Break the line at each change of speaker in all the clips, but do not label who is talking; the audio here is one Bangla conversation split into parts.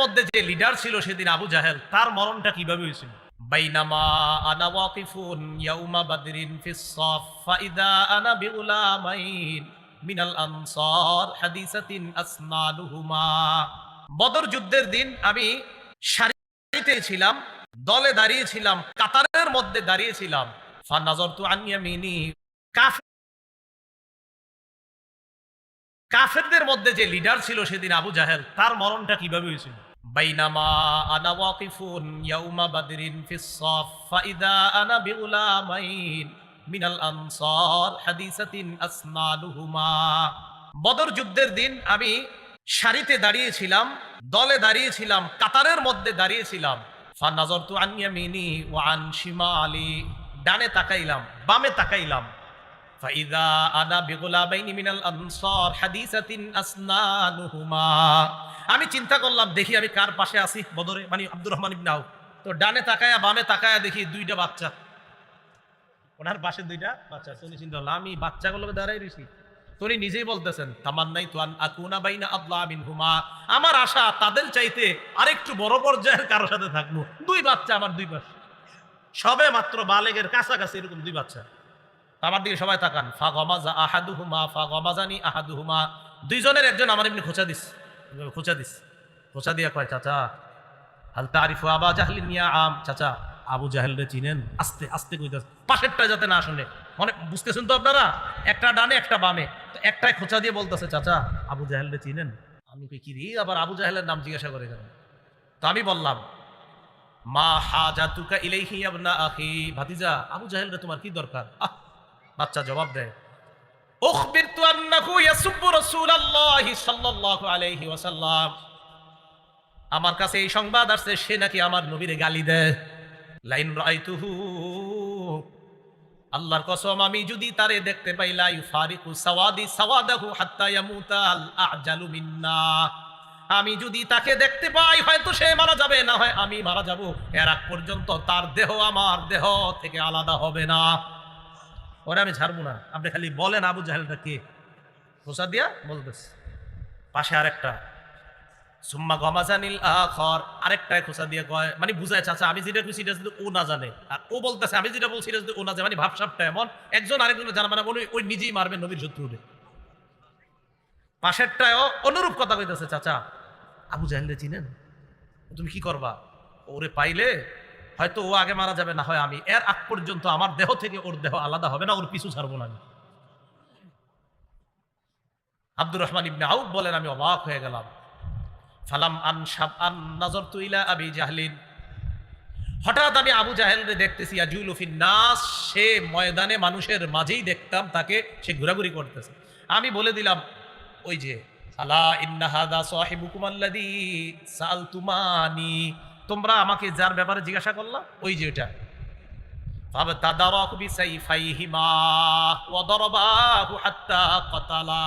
মধ্যে যে লিডার ছিল সেদিন আবু জাহেল, তার মরণটা কিভাবে হয়েছিল? বাইনামা আনা ওয়াকিফুন ইয়াউমা বাদরিন ফিস সাফ ফাইদা আনা বিউলামাইন মিনাল আনসার হাদিসাতিন আসনালুহুমা। বদর যুদ্ধের দিন আমি সারিতে ছিলাম, দলে দাঁড়িয়েছিলাম, কাতারের মধ্যে দাঁড়িয়েছিলাম। ফানাজারতু আন ইয়ামিনি, কাফেরদের মধ্যে যে লিডার ছিল সেদিন আবু জাহেল, তার মরণটা কিভাবে হয়েছিল? বাইনামা আনা ওয়াকিফুন ইয়াউমা বাদরিন ফিস সাফ ফাইদা আনা বিউলামাইন মিনাল আনসার হাদিসাতিন আসনালুহুমা। বদর যুদ্ধের দিন আমি সারিতে দাঁড়িয়েছিলাম, দলে দাঁড়িয়েছিলাম, কাতারের মধ্যে দাঁড়িয়েছিলাম। ফানাজারতু আন ইয়ামিনি ওয়া আন শিমালি, ডানে তাকাইলাম, বামে তাকাইলাম। ফাইদা আনা বিগুলাবাইনি মিনাল আনসার হাদিসাতিন আসনানুহুমা। আমি চিন্তা করলাম, দেখি আমি কার পাশে আছি বদরে, মানে আব্দুর রহমান ইবনে আউফ। তো ডানে তাকায়া বামে তাকায়া দেখি দুইটা বাচ্চা, ওনার পাশে দুইটা বাচ্চা। উনি চিন্তা করলাম আমি বাচ্চাগুলোকে দাঁড়াই রয়েছি। তো উনি নিজেই বলতেছেন, তামান্নাই তু আন আকুনা বাইনা আদলা মিনহুমা, আমার আশা তাদের চাইতে আরেকটু বড় পর্যায়ের কারো সাথে থাকবো। দুই বাচ্চা আমার দুই পাশে, সবে মাত্র বালেগের কাছাকাছি এরকম দুই বাচ্চা। আমার দিকে সবাই তাকান। ফা গমাজা আহাদুহুমা ফা গমাজানি আহাদুহুমা, দুইজনের একজন আমার এমনি খোঁচা দিস, খোঁচা দিয়া কয়, চাচা হাল তারিফু আবা জাহলিন ইয়া আম, চাচা আবু জাহেল রে চিনেন? আস্তে আস্তে কইতাছে, পাশেরটা যাতে না শুনে। মানে বুঝতেছেন তো আপনারা, একটা ডানে একটা বামে, তো একটাই খোঁচা দিয়ে বলতেছে, চাচা আবু জাহেল রে চিনেন? আমি কই কি রে, আবার আবু জাহেলের নাম জিজ্ঞাসা করে কেন? তো আমি বললাম, মা হাজাতুকা ইলাইহি ইবনা আখি, ভাতিজা আবু জাহেল রে তোমার কি দরকার? বাচ্চা জবাব দেয়, উখবিরতু আন্নাহু ইয়াসুব্বু রাসূলুল্লাহি সাল্লাল্লাহু আলাইহি ওয়াসাল্লাম, আমার কাছে এই সংবাদ আসছে সে নাকি আমার নবীরে গালি দেয়। লাইন রাআইতুহু, আল্লাহর কসম আমি যদি তারে দেখতে পাই, লা ইউফারিকু সাওয়াদি সাওয়াদাহু হাত্তা ইয়ামুতাল আজালু মিন্না, আমি যদি তাকে দেখতে পাই হয়তো সে মারা যাবে, না হয় আমি মারা যাব, এর আগ পর্যন্ত তার দেহ আমার দেহ থেকে আলাদা হবে না। ওরা আমি ছাড়বো না। আপনি খালি বলেন আবু জাহেলটা কে? খোঁচা দিয়া বলতেছে। পাশে আরেকটা, সুম্মা গমাজানিল আখর, আরেকটায় খোঁচা দিয়ে কয়, মানে বুঝায়, চাচা আমি যেটা কইছি এটা যদি ও না জানে, আর ও বলতেছে আমি যেটা বলছি এটা যদি ও না জানে, মানে ভাবসাবটা এমন একজন আরেকজনের জানা, মানে ওই নিজেই মারবে নবীর শত্রুরে। পাশেরটায়ও অনুরূপ কথা কইতেছে, চাচা আবু জাহেলরে চিনেন? তুমি কি করবা? ওরে পাইলে হয়তো ও আগে মারা যাবে, না হয় আমি, এর আগ পর্যন্ত আমার দেহ থেকে ওর দেহ আলাদা হবে না, ওর পিছু ছাড়বো না আমি। আব্দুর রহমান ইবনে আউফ বলেন, আমি অবাক হয়ে গেলাম। ফালাম আনশাব আন নাযারতু ইলা আবি জাহলিন, হঠাৎ আমি আবু জাহেলরে দেখতেছি, ইয়াজুলু ফিন নাস, সে ময়দানে মানুষের মাঝেই দেখতাম তাকে, সে ঘোরাঘুরি করতেছে। আমি বলে দিলাম, ওই যে আলা ইন্না হাদা সাহিবুকুম আল্লাযী সালতুমানি, তোমরা আমাকে যার ব্যাপারে জিজ্ঞাসা করলা, ওই যে এটা। ফাবতাদারাকু বিসাইফাইহিমা ওয়া দারাবাহু হাত্তা কাতালা,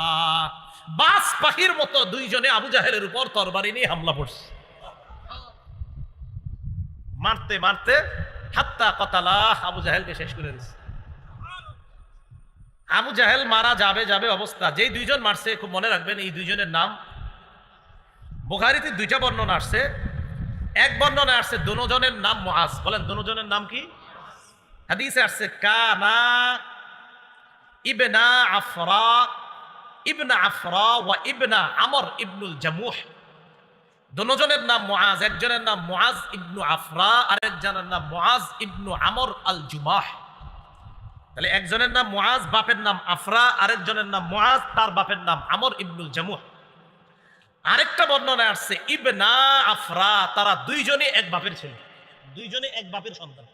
বাস পাখির মতো দুইজনে আবু জাহেলের উপর তরবারি নিয়ে হামলা করছে, মারতে মারতে হাত্তা কাতালা, আবু জাহেলকে শেষ করে দিচ্ছে। আবু জাহেল মারা যাবে যাবে অবস্থা, যেই দুইজন মারছে খুব মনে রাখবেন, এই দুইজনের নাম বুখারীতে দুইটা বর্ণনা আসছে। এক বর্ণনা আসছে দুজনের নাম মুআজ, বলেন দুজনের নাম কি? হাদিসে আসছে কানা ইবনা আফরা, ইবনা আফরা ওয়া ইবনা আমর ইবনুল জামুহ, দুজনের নাম মুআজ, একজনের নাম মুআজ ইবনু আফরা, আরেকজনের নাম মুআজ ইবনু আমর আল জুমাহ। তাহলে একজনের নাম মুআজ, বাপের নাম আফরা, আরেকজনের নাম মুআজ, তার বাপের নাম আমর ইবনুল জামুহ। আরেকটা বর্ণনা আসছে ইবনা আফরা, তারা দুইজনই এক বাপের ছেলে, দুইজনই এক বাপের সন্তান,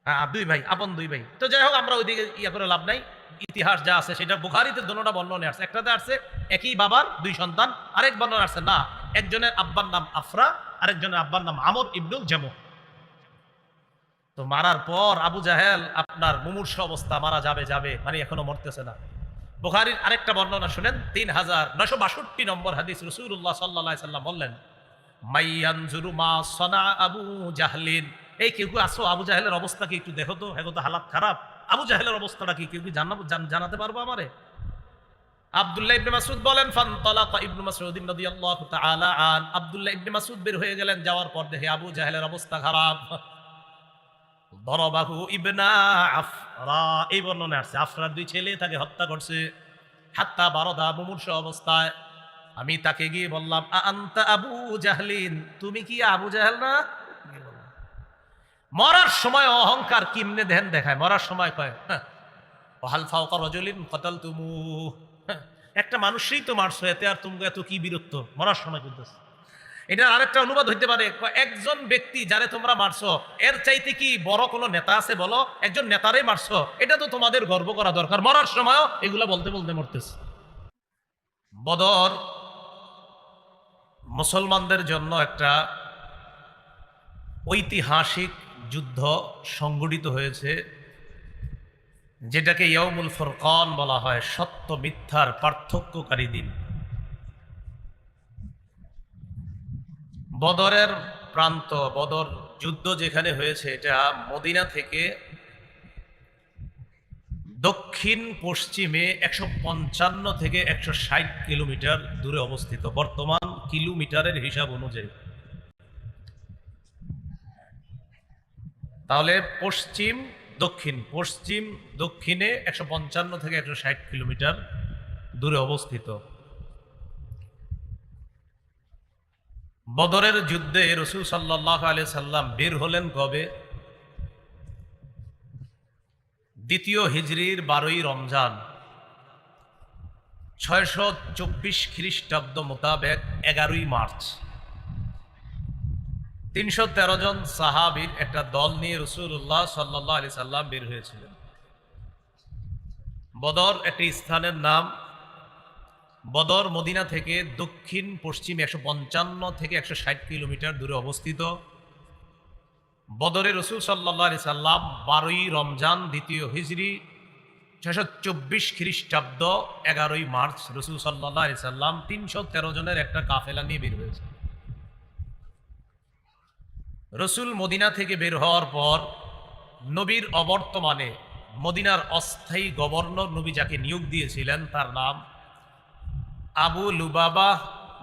হ্যাঁ দুই ভাই, আপন দুই ভাই। তো যাই হোক, আমরা ওইদিকে ইয়া করে লাভ নাই, ইতিহাস যা আছে সেটা বুখারীতে দুটোটা বর্ণনা আসছে। একটাতে আসছে একই বাবার দুই সন্তান, আরেক বর্ণনা আসছে না, একজনের আব্বার নাম আফরা, আরেকজনের আব্বার নাম আমর ইবনুল জামুহ। তো মারার পর আবু জাহেল আপনার মুমূর্ষ অবস্থা, মারা যাবে যাবে, মানে এখনো মরতেছে না। বুখারীর আরেকটা বর্ণনা শুনেন, 3962 নম্বর হাদিস, রাসূলুল্লাহ সাল্লাল্লাহু আলাইহি সাল্লাম বললেন, মাইয়ানজুরু মা সানা আবু জাহলিন, এই কেউ আসো আবু জাহেলের অবস্থা কি একটু দেখো তো, এখন তো হালাত খারাপ, আবু জাহেলের অবস্থাটা কি কেউ কি জানাতে পারবো আমারে? আব্দুল্লাহ ইবনে মাসউদ বলেন, ফানতালাকা ইবনু মাসউদ রাদিয়াল্লাহু তাআলা আন, আব্দুল্লাহ ইবনে মাসউদ বের হয়ে গেলেন, যাওয়ার পর দেখে আবু জাহেলের অবস্থা খারাপ। দরবাহু ইবনা আফরা, এই বর্ণনা আসছে আফরার দুই ছেলে তাকে হত্যা করছে। হাত্তা বারদা, মুমূর্ষ অবস্থায়। আমি তাকে গিয়ে বললাম, আনতা আবু জাহলিন, তুমি কি আবু জাহেল না? মরার সময় অহংকার কিমনে ধ্যান দেখায়, মরার সময় কয় হাল ফাওকা রাজুলিন কাতালতুমু, একটা মানুষই তো মারছো, এতে আর তুমি এত কি বিরক্ত, মরার সময় করতেছে। এটা আরেকটা অনুবাদ হইতে পারে, একজন ব্যক্তি যারে তোমরা মারছো এর চাইতে কি বড় কোনো নেতা আছে বলো? একজন নেতারই মারছো, এটা তো তোমাদের গর্ব করা দরকার, মরার সময়ও এগুলা বলতে বলতে মরতেছে। বদর মুসলমানদের জন্য একটা ঐতিহাসিক যুদ্ধ সংগঠিত হয়েছে, যেটাকে ইয়াউমুল ফুরকান বলা হয়, সত্য মিথ্যার পার্থক্যকারী দিন। বদরের প্রান্ত, বদর যুদ্ধ যেখানে হয়েছে, এটা মদিনা থেকে দক্ষিণ পশ্চিমে 155 থেকে 160 কিলোমিটার দূরে অবস্থিত, বর্তমান কিলোমিটারের হিসাব অনুযায়ী। তাহলে পশ্চিম দক্ষিণ, পশ্চিম দক্ষিণে 155 থেকে 160 কিলোমিটার দূরে অবস্থিত। বদরের যুদ্ধে রাসূল সাল্লাল্লাহু আলাইহি সাল্লাম বের হলেন কবে? দ্বিতীয় হিজরির 12ই রমজান, 624 খ্রিস্টাব্দ মোতাবেক 11ই মার্চ। 313 জন সাহাবীর একটা দল নিয়ে রাসূলুল্লাহ সাল্লাল্লাহু আলাইহি সাল্লাম বের হয়েছিলেন। বদর একটি স্থানের নাম। বদর মদিনা থেকে দক্ষিণ পশ্চিম 155 থেকে 160 কিলোমিটার দূরে অবস্থিত। বদরে রাসূল সাল্লাল্লাহু আলাইহি সাল্লাম 12ই রমজান, দ্বিতীয় হিজরি, 624 খ্রিস্টাব্দ, 11ই মার্চ রাসূল সাল্লাল্লাহু আলাইহি সাল্লাম 313 জনের একটা কাফেলা নিয়ে বের হয়েছে। রসুল মদিনা থেকে বের হওয়ার পর নবীর অবর্তমানে মদিনার অস্থায়ী গভর্নর, নবী যাকে নিয়োগ দিয়েছিলেন, তার নাম আবু লুবাবা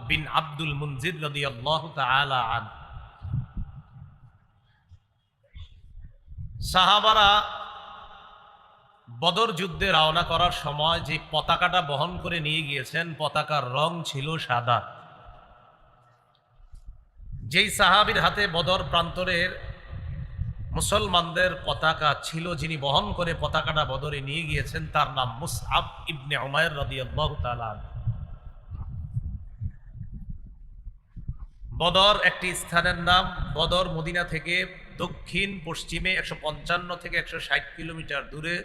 বিন আব্দুল মুনজির রাদিয়াল্লাহু তাআলা আনহু। সাহাবারা বদর যুদ্ধে রওনা করার সময় যে পতাকাটা বহন করে নিয়ে গিয়েছেন, পতাকার রং ছিল সাদা। যেই সাহাবীর হাতে বদর প্রান্তরের মুসলমানদের পতাকা ছিল, যিনি বহন করে পতাকাটা বদরে নিয়ে গিয়েছেন, তার নাম মুসআব ইবনে উমাইর রাদিয়াল্লাহু তাআলা আনহু। বদর একটি স্থানের নাম। বদর মদিনা থেকে দক্ষিণ পশ্চিমে 155 থেকে 160 কিলোমিটার দূরে।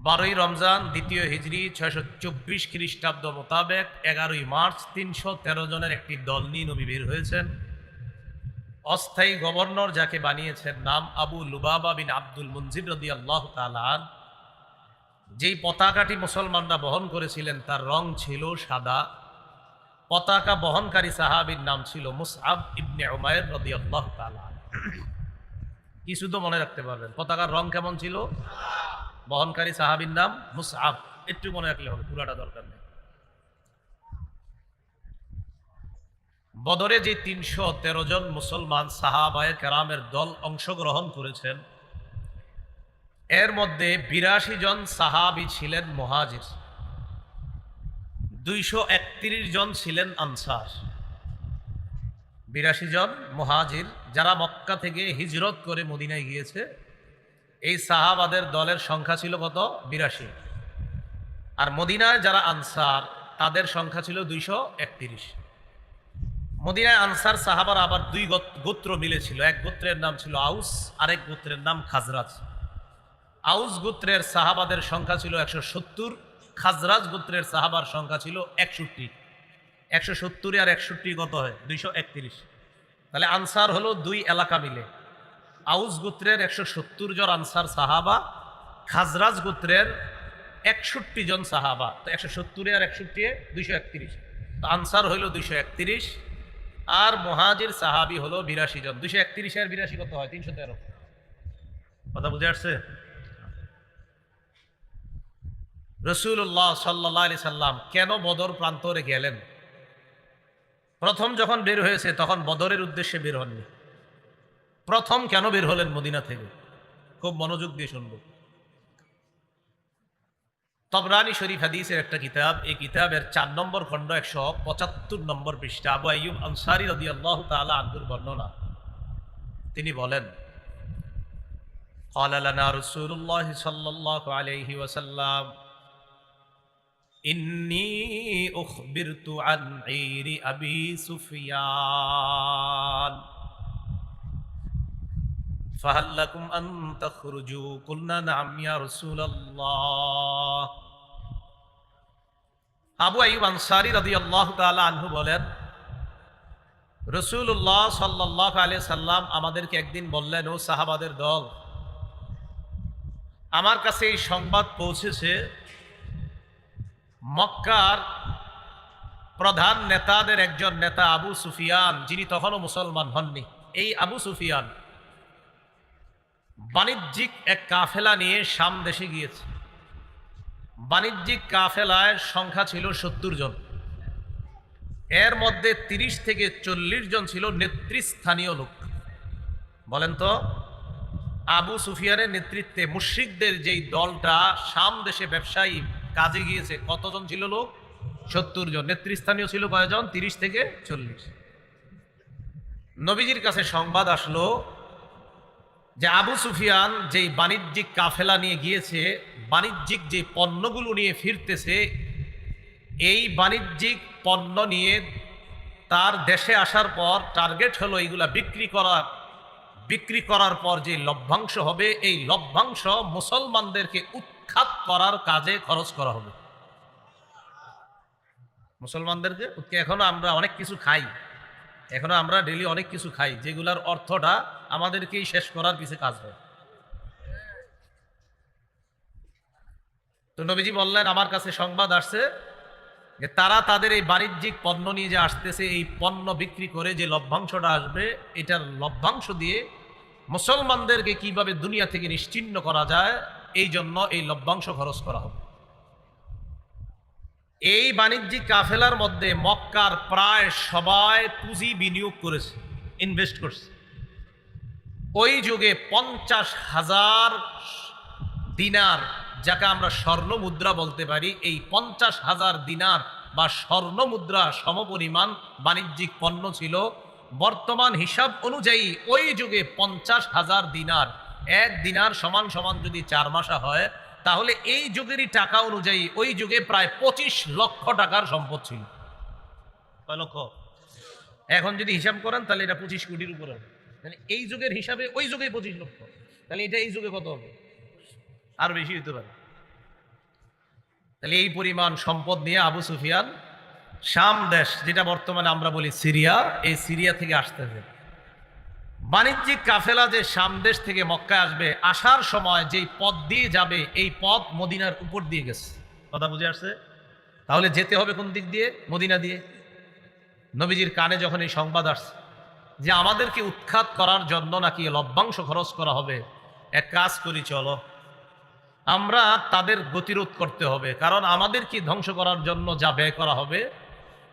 12ই রমজান, দ্বিতীয় হিজরি, 624 খ্রিস্টাব্দ মোতাবেক 11ই মার্চ 313 জনের একটি দল নিয়ে নবী বের হয়েছেন। অস্থায়ী গভর্নর যাকে বানিয়েছেন, নাম আবু লুবাবা বিন আব্দুল মুনজির রাদিয়াল্লাহু তাআলা আনহু। যেই পতাকাটি মুসলমানরা বহন করেছিলেন তার রং ছিল সাদা। পতাকা বহনকারী সাহাবীর নাম ছিল মুসআব ইবনে উমাইর রাদিয়াল্লাহু তাআলা আনহু। কি শুধু মনে রাখতে পারবেন পতাকার রং কেমন ছিল? বহনকারী সাহাবীর নাম মুসআব, একটু মনে রাখলে হবে, পুরাটা দরকার নেই। বদরে যে 313 জন মুসলমান সাহাবায়ে কেরামের দল অংশগ্রহণ করেছেন, এর মধ্যে 82 জন সাহাবী ছিলেন মুহাজির, 231 জন ছিলেন আনসার। 82 জন মুহাজির যারা মক্কা থেকে হিজরত করে মদিনায় গিয়েছে, এই সাহাবাদের দলের সংখ্যা ছিল কত? 82। আর মদিনায় যারা আনসার, তাদের সংখ্যা ছিল 231। মদিনায় আনসার সাহাবার আবার দুই গোত্র মিলেছিল। এক গোত্রের নাম ছিল আউস, আরেক গোত্রের নাম খাজরাজ। আউস গোত্রের সাহাবাদের সংখ্যা ছিল 170, খাজরাজ গোত্রের সাহাবার সংখ্যা ছিল 61। 170 আর 61 কত হয়? 231। তাহলে আনসার হলো দুই এলাকা মিলে। আউস গোত্রের 170 জন আনসার সাহাবা, খাজরাজ গোত্রের 61 জন সাহাবা। তো 170 আর 61 231। তো আনসার হইল 231, আর মুহাজির সাহাবি হলো 82 জন। 231 আর 82 কত হয়? 313। কথা বুঝে আসছে? রাসূলুল্লাহ সাল্লাল্লাহু আলাইহি সাল্লাম কেন বদর প্রান্তরে গেলেন? প্রথম যখন বের হয়েছে তখন বদরের উদ্দেশ্যে বের হননি। প্রথম কেন বের হলেন মদিনা থেকে? খুব মনোযোগ দিয়ে শুনবো। তবরানী শরীফ হাদিসের একটা কিতাব, এই কিতাবের 4 নম্বর খণ্ড 175 নম্বর পৃষ্ঠা, আবু আইয়ুব আনসারী রাদিয়াল্লাহু তাআলা আনহুর বর্ণনা। তিনি বলেন, قال لنا رسول الله صلى الله عليه وسلم إني أخبرت عن عير أبي سفيان فهل لكم أن تخرجوا قلنا نعم يا رسول الله। আবু আইয়ুব আনসারী রাদিয়াল্লাহু তাআলা আনহু বলেন, রাসূলুল্লাহ সাল্লাল্লাহু আলাইহি সাল্লাম আমাদেরকে একদিন বললেন, ও সাহাবাদের দল, আমার কাছে এই সংবাদ পৌঁছেছে মক্কার প্রধান নেতাদের একজন নেতা আবু সুফিয়ান, যিনি তখনও মুসলমান হননি, এই আবু সুফিয়ান বাণিজ্যিক এক কাফেলা নিয়ে শাম দেশে গিয়েছে। বাণিজ্যিক কাফেলায় সংখ্যা ছিল 70 জন। এর মধ্যে 30 থেকে 40 জন ছিল নেতৃস্থানীয় লোক। বলেন তো, আবু সুফিয়ানের নেতৃত্বে মুশরিকদের যেই দলটা শাম দেশে ব্যবসায়ী কাজে গিয়েছে, কতজন ছিল লোক? 70 জন। নেতৃস্থানীয় ছিল কয়জন? 30 থেকে 40। নবীজির কাছে সংবাদ আসলো যে আবু সুফিয়ান যেই বাণিজ্যিক কাফেলা নিয়ে গিয়েছে, বাণিজ্যিক যে পণ্যগুলো নিয়ে ফিরতেছে, এই বাণিজ্যিক পণ্য নিয়ে তার দেশে আসার পর টার্গেট হলো এইগুলা বিক্রি করার পর যে লভ্যাংশ হবে, এই লভ্যাংশ মুসলমানদেরকে উৎখাত করার কাজে খরচ করা হবে। মুসলমানদেরকে এখনো আমরা অনেক কিছু খাই, এখনো আমরা ডেইলি অনেক কিছু খাই, যেগুলার অর্থটা আমাদেরকেই শেষ করার পিছে কাজ হয়। তো নবীজি বললেন, আমার কাছে সংবাদ আসছে যে তারা তাদের এই বাণিজ্যিক পণ্য নিয়ে যে আসতেছে, এই পণ্য বিক্রি করে যে লভ্যাংশটা আসবে, এটার লভ্যাংশ দিয়ে মুসলমানদেরকে কিভাবে দুনিয়া থেকে নিশ্চিহ্ন করা যায়, এই জন্য এই লভ্যাংশ খরচ করা হবে। এই বাণিজ্যিক কাফেলার মধ্যে মক্কার প্রায় সবাই পুঁজি বিনিয়োগ করেছে, ইনভেস্ট করছে। ওই যুগে 50,000 দিনার, যাকে আমরা স্বর্ণ মুদ্রা বলতে পারি, এই 50,000 দিনার বা স্বর্ণ মুদ্রা সমপরিমাণ বাণিজ্যিক পণ্য ছিল। বর্তমান হিসাব অনুযায়ী ওই যুগে 50,000 দিনার, এক দিনার সমান সমান যদি 4 মাসা হয়, তাহলে এই যুগেরই টাকা অনুযায়ী ওই যুগে প্রায় 25 লক্ষ টাকার সম্পদ ছিল। কয় লক্ষ? এখন যদি হিসাব করেন তাহলে এটা 25 কোটির উপরে হবে। মানে এই যুগের হিসাবে ওই যুগে 25 লক্ষ, তাহলে এটা এই যুগে কত হবে? আর বেশি হতে পারে। তাহলে এই পরিমাণ সম্পদ নিয়ে আবু সুফিয়ান শাম দেশ, যেটা বর্তমানে আমরা বলি সিরিয়া, এই সিরিয়া থেকে আসতেছে। বাণিজ্যিক কাফেলা যে শাম দেশ থেকে মক্কায় আসবে, আসার সময় যেই পথ দিয়ে যাবে, এই পথ মদিনার উপর দিয়ে গেছে। কথা বুঝে আসছে? তাহলে যেতে হবে কোন দিক দিয়ে? মদিনা দিয়ে। নবীজির কানে যখন এই সংবাদ আসছে যে আমাদেরকে উৎখাত করার জন্য নাকি লভ্যাংশ খরচ করা হবে, এক কাজ করি, চলো আমরা তাদের গতিরোধ করতে হবে, কারণ আমাদেরকে ধ্বংস করার জন্য যা ব্যয় করা হবে,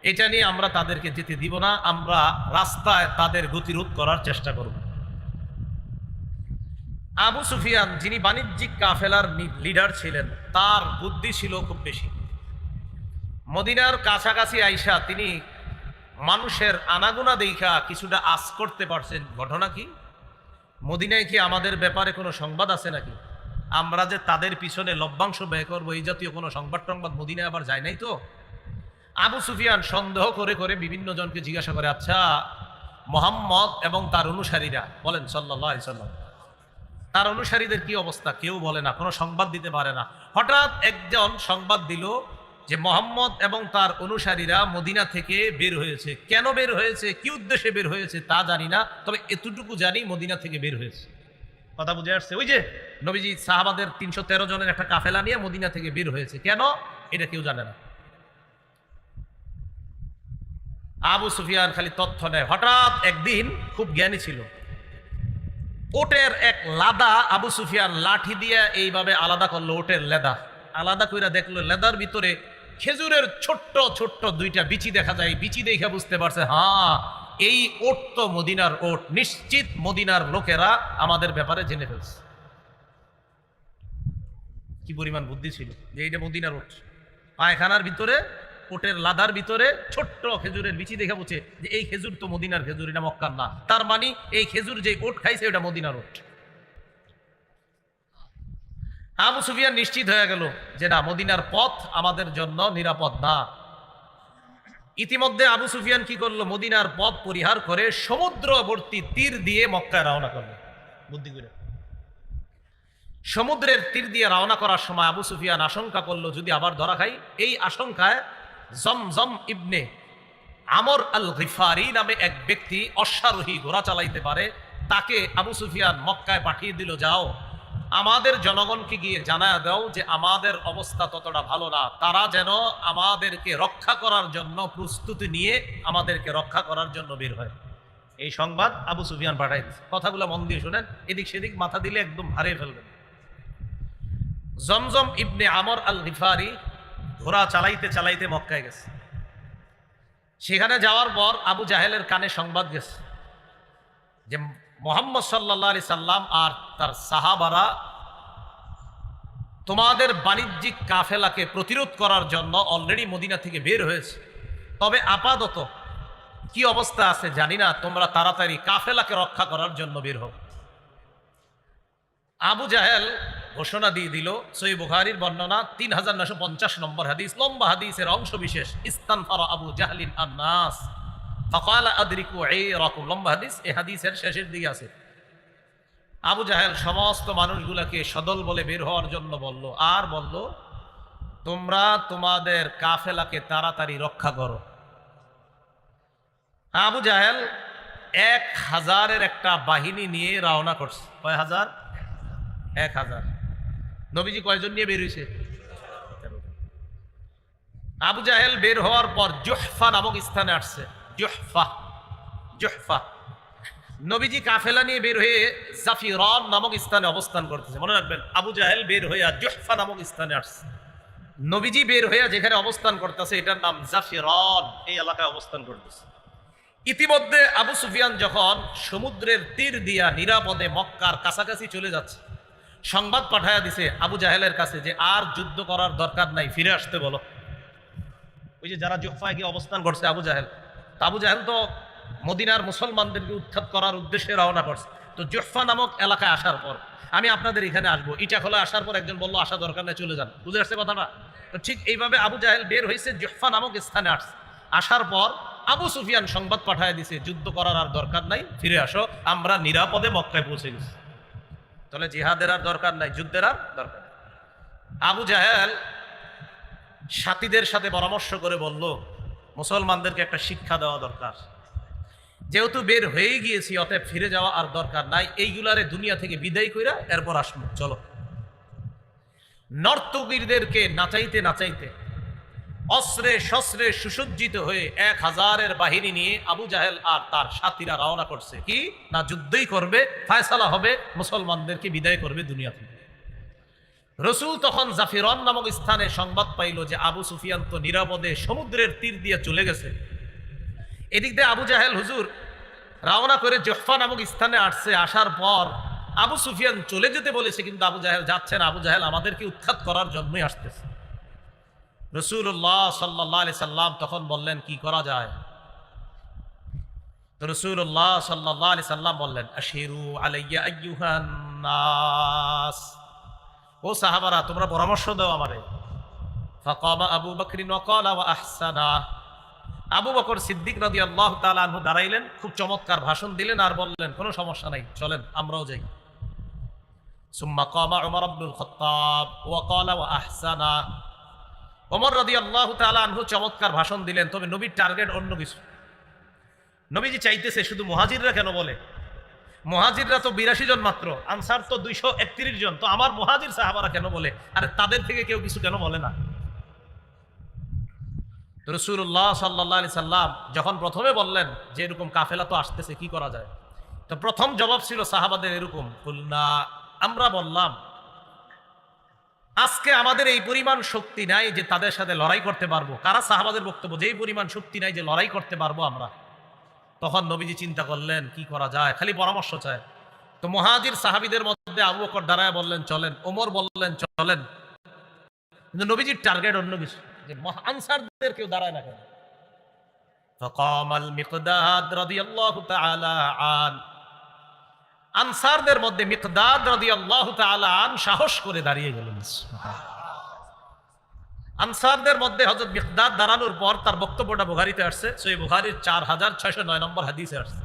এটা নিয়ে আমরা তাদেরকে যেতে দিব না, আমরা রাস্তায় তাদের গতিরোধ করার চেষ্টা করব। আবু সুফিয়ান, যিনি বাণিজ্যিক কাফেলার লিডার ছিলেন, তার বুদ্ধি ছিল খুব বেশি। মদিনার কাছাকাছি আইসা তিনি মানুষের আনাগোনা দেখা কিছুটা আঁচ করতে পারছেন। ঘটনা কি? মদিনায় কি আমাদের ব্যাপারে কোনো সংবাদ আছে নাকি? আমরা যে তাদের পিছনে লভ্যাংশ ব্যয় করবো, এই জাতীয় কোনো সংবাদ মদিনায় আবার যায় নাই তো? আবু সুফিয়ান সন্দেহ করে করে বিভিন্ন জনকে জিজ্ঞাসা করে, আচ্ছা মুহাম্মদ এবং তার অনুসারীরা, বলেন সাল্লাল্লাহু আলাইহি সাল্লাম, তার অনুসারীদের কি অবস্থা? কেউ বলে না, কোনো সংবাদ দিতে পারে না। হঠাৎ একজন সংবাদ দিল যে মুহাম্মদ এবং তার অনুসারীরা মদিনা থেকে বের হয়েছে। কেন বের হয়েছে, কি উদ্দেশ্যে বের হয়েছে তা জানি না, তবে এতটুকু জানি মদিনা থেকে বের হয়েছে। কথা বুঝে আসছে? ওই যে নবীজি সাহাবাদের 313 জনের একটা কাফেলা নিয়ে মদিনা থেকে বের হয়েছে, কেন এটা কেউ জানে না। আবু সুফিয়ান খালি তথ্য নেয়। হঠাৎ একদিন, খুব জ্ঞানী ছিল, ওটের এক লাদা আবু সুফিয়ান লাঠি দিয়ে এইভাবে আলাদা করলো, ওটের লেদা। আলাদা কইরা দেখলো লেদার ভিতরে খেজুরের ছোট্ট ছোট্ট দুইটা বিচি দেখা যায়। বিচি দেখে বুঝতে পারছে, হ্যাঁ এই ওট তো মদিনার ওট, নিশ্চিত মদিনার লোকেরা আমাদের ব্যাপারে জেনে ফেলছে। কি পরিমাণ বুদ্ধি ছিল যে এইটা মদিনার ওট। পায়খানার ভিতরে ওটের লাদার ভিতরে ছোট্ট খেজুরের বিচি দেখে বুঝে যে এই খেজুর তো মদিনার খেজুর, এটা মক্কার না। তার মানে এই খেজুর যে ওট খাইছে ওটা মদিনার ওট। আবু সুফিয়ান নিশ্চিত হয়ে গেল যে না, মদিনার পথ আমাদের জন্য নিরাপদ না। ইতিমধ্যে আবু সুফিয়ান কি করলো, মদিনার পথ পরিহার করে সমুদ্রবর্তী তীর দিয়ে মক্কায় রওনা করলো। বুদ্ধি করে সমুদ্রের তীর দিয়ে রওনা করার সময় আবু সুফিয়ান আশঙ্কা করলো যদি আবার ধরা খাই। এই আশঙ্কায় জমজম ইবনে আমর আল গিফারি নামে এক ব্যক্তি অশ্বারোহী ঘোড়া চালাইতে পারে, তাকে আবু সুফিয়ান মক্কায় পাঠিয়ে দিল, যাও আমাদের জনগণকে গিয়ে জানায় দাও যে আমাদের অবস্থা ততটা ভালো না, তারা যেন আমাদেরকে রক্ষা করার জন্য প্রস্তুতি নিয়ে আমাদেরকে রক্ষা করার জন্য বের হয়। এই সংবাদ আবু সুফিয়ান পাঠাই দিচ্ছে। কথাগুলো মন দিয়ে শুনেন, এদিক সেদিক মাথা দিলে একদম হারিয়ে ফেলবেন। জমজম ইবনে আমর আল গিফারি ঘোড়া চালাইতে চালাইতে মক্কায় গেছে। সেখানে যাওয়ার পর আবু জাহেলের কানে সংবাদ গেছে যে মুহাম্মদ সাল্লাল্লাহু আলাইহি সাল্লাম আর তার সাহাবারা তোমাদের বাণিজ্যিক কাফেলাকে প্রতিরোধ করার জন্য অলরেডি মদিনা থেকে বের হয়েছে, তবে আপাতত কি অবস্থা আছে জানি না, তোমরা তাড়াতাড়ি কাফেলাকে রক্ষা করার জন্য বের হও। আবু জাহেল ঘোষণা দিয়ে দিল। সহিহ বুখারীর বর্ণনা 3950 নম্বর হাদিস, লম্বা হাদিসের অংশ বিশেষ। ইস্তানফারা আবু জাহলিন আন-নাস ফাকালা আদরিকু আইরাকুম, লম্বা হাদিস, এই হাদিসের শেষের দিকে আছে। আবু জাহেল সমস্ত মানুষগুলোকে সদল বলে বের হওয়ার জন্য বলল, আর বলল তোমরা তোমাদের কাফেলাকে তাড়াতাড়ি রক্ষা করো। আবু জাহেল 1000-এর একটা বাহিনী নিয়ে রওনা করছে। কয় হাজার? 1000। নবীজি কয়জন নিয়ে বের হয়েছে? আবু জাহেল বের হওয়ার পর জুহফা নামক স্থানে আসছে। জুহফা নবীজি কাফেলা নিয়ে বের হয়ে জাফিরান নামক স্থানে অবস্থান করতেছে। মনে রাখবেন, আবু জাহেল বের হইয়া জুহফা নামক স্থানে আসছে। নবীজি বের হইয়া যেখানে অবস্থান করতেছে এটার নাম জাফিরান, এই এলাকায় অবস্থান করতেছে। ইতিমধ্যে আবু সুফিয়ান যখন সমুদ্রের তীর দিয়া নিরাপদে মক্কার কাছাকাছি চলে যাচ্ছে, সংবাদ পাঠায়া দিছে আবু জাহেলের কাছে যে আর যুদ্ধ করার দরকার নাই, ফিরে আসতে বলো। ওই যে যারা জুহফায় গিয়ে অবস্থান করছে আবু জাহেল তো মদিনার মুসলমানদেরকে উৎখাত করার উদ্দেশ্যে রওনা করছে। তো জুহফা নামক এলাকায় আসার পর, আমি আপনাদের এখানে আসবো, ইটাখোলা আসার পর একজন বললো আসা দরকার নেই, চলে যান। বুঝে আসছে কথাটা? তো ঠিক এইভাবে আবু জাহেল বের হয়েছে, জুহফা নামক স্থানে আসছে। আসার পর আবু সুফিয়ান সংবাদ পাঠায় দিছে যুদ্ধ করার আর দরকার নাই, ফিরে আসো, আমরা নিরাপদে মক্কায় পৌঁছে গেছি। তাহলে জিহাদের আর দরকার নাই, যুদ্ধের আর দরকার। আবু জাহেল সাথীদের সাথে পরামর্শ করে বলল, মুসলমানদেরকে একটা শিক্ষা দেওয়া দরকার, যেহেতু বের হয়ে গিয়েছি অতএব ফিরে যাওয়া আর দরকার নাই, এইগুলারে দুনিয়া থেকে বিদায় কইরা এরপর আসবো, চলো। নর্তকীদেরকে নাচাইতে নাচাইতে অস্ত্রে শস্ত্রে সুসজ্জিত হয়ে 1000-এর বাহিনী নিয়ে আবু জাহেল আর তার সাথীরা রওনা করছে। কি না, যুদ্ধই করবে, ফায়সালা হবে, মুসলমানদেরকে বিদায় করবে দুনিয়া থেকে। রসুল তখন জাফিরান নামক স্থানে সংবাদ পাইল যে আবু সুফিয়ান তো নিরাপদে সমুদ্রের তীর দিয়ে চলে গেছে। এদিক দিয়ে আবু জাহেল হুজুর রওনা করে জুহফা নামক স্থানে আসছে। আসার পর আবু সুফিয়ান চলে যেতে বলেছে, কিন্তু আবু জাহেল যাচ্ছে না, আবু জাহেল আমাদেরকে উৎখাত করার জন্যই আসতেছে। রাসূলুল্লাহ সাল্লাল্লাহু আলাইহি সাল্লাম তখন বললেন কি করা যায়? তো রাসূলুল্লাহ সাল্লাল্লাহু আলাইহি সাল্লাম বললেন, আশিরু আলাইয়া আইয়ুহান নাস, ও সাহাবারা তোমরা পরামর্শ দাও আমারে। ফাকামা আবু বকর ওয়া ক্বালা ওয়া আহসানা, আবু বকর সিদ্দিক রাদিয়াল্লাহু তাআলা আনহু দাঁড়াইলেন, খুব চমৎকার ভাষণ দিলেন আর বললেন কোনো সমস্যা নাই, চলেন আমরাও যাই। সুম্মা কামা উমর ইবনুল খাত্তাব ওয়া ক্বালা ওয়া আহসানা, ওমর রাদিয়াল্লাহু তাআলা আনহু চমৎকার ভাষণ দিলেন, তবে নবীর টার্গেট অন্য কিছু। নবীজি চাইতেছে শুধু মুহাজিররা কেন বলে, মুহাজিররা তো 82 জন মাত্র, আনসার তো 231 জন, তো আমার মুহাজির সাহাবারা কেন বলে, আর তাদের থেকে কেউ কিছু কেন বলে না? রাসূলুল্লাহ সাল্লাল্লাহু আলাইহি সাল্লাম যখন প্রথমে বললেন যে এরকম কাফেলা তো আসতেছে, কি করা যায়, তো প্রথম জবাব ছিল সাহাবাদের এরকম, কুলনা, আমরা বললাম আজকে আমাদের এই পরিমাণ শক্তি নাই যে তাদের সাথে লড়াই করতে পারবো। কারা সাহাবাদের বক্তব্য, যেই পরিমাণ শক্তি নাই যে লড়াই করতে পারবো আমরা। তখন নবীজি চিন্তা করলেন কি করা যায়, খালি পরামর্শ চায়। তো মুহাজির সাহাবীদের মধ্যে আবু বকর দাঁড়ায় বললেন চলেন, ওমর বললেন চলেন। কিন্তু নবীজির টার্গেট অন্য কিছু, যে আনসারদের কেউ দাঁড়ায় না কেন। فقام المقداد رضي الله تعالى عنه, আনসারদের মধ্যে মিকদাদ রাদিয়াল্লাহু তাআলা আন সাহস করে দাঁড়িয়ে গেলেন। আনসারদের মধ্যে হযরত মিকদাদ দাঁড়ানোর পর তার বক্তব্যটা বুখারীতে আসছে, সহিহ বুখারীর 4609 নম্বর হাদিসে আসছে।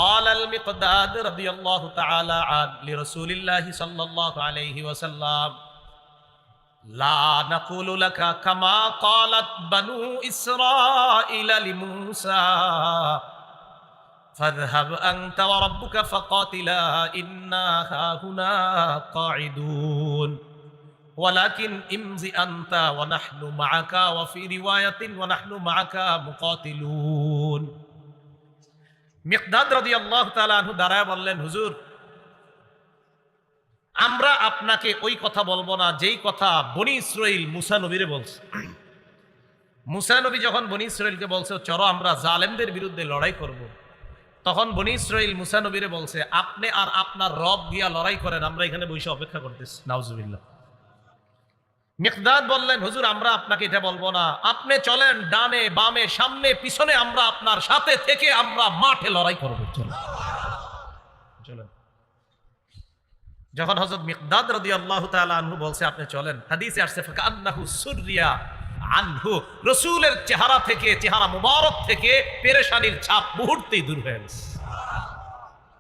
قال المقداد رضي الله تعالى عنه لرسول الله صلى الله عليه وسلم لا نقول لك كما قالت بنو إسرائيل لموسى فاذهب أنت وربك فقاتلا إنا هاهنا قاعدون ولكن امضي أنت ونحن معك وفي رواية ونحن معك مقاتلون. মিকদাদ রাদিয়াল্লাহু তাআলা আনহু দাঁড়ায় বললেন, হুজুর আমরা আপনাকে ওই কথা বলবো না যেই কথা বনি ইসরাইল মুসা নবীরে বলছে। মুসা নবী যখন বনি ইসরাইলকে বলছে চলো আমরা জালেমদের বিরুদ্ধে লড়াই করব, তখন বনি ইসরাইল মুসা নবীরে বলছে আপনি আর আপনার রব গিয়া লড়াই করেন, আমরা এখানে বসে অপেক্ষা করতেছি। নাউজুবিল্লাহ। মিকদাদ বললেন, হুজুর আমরা আপনাকে এটা বলবো না, আপনি চলেন ডানে বামে সামনে পিছনে, আমরা আপনার সাথে থেকে আমরা মাঠে লড়াই করব। চলেন। যখন হযরত মিকদাদ রাদিয়াল্লাহু তাআলা আনহু বলছে আপনি চলেন, হাদিসে আসছে ফাকান্নাহু সুররিয়া আনহু, রাসূলের চেহারা থেকে, চেহারা মুবারক থেকে পেরেশানির ছাপ মুহূর্তেই দূর হয়ে গেছে।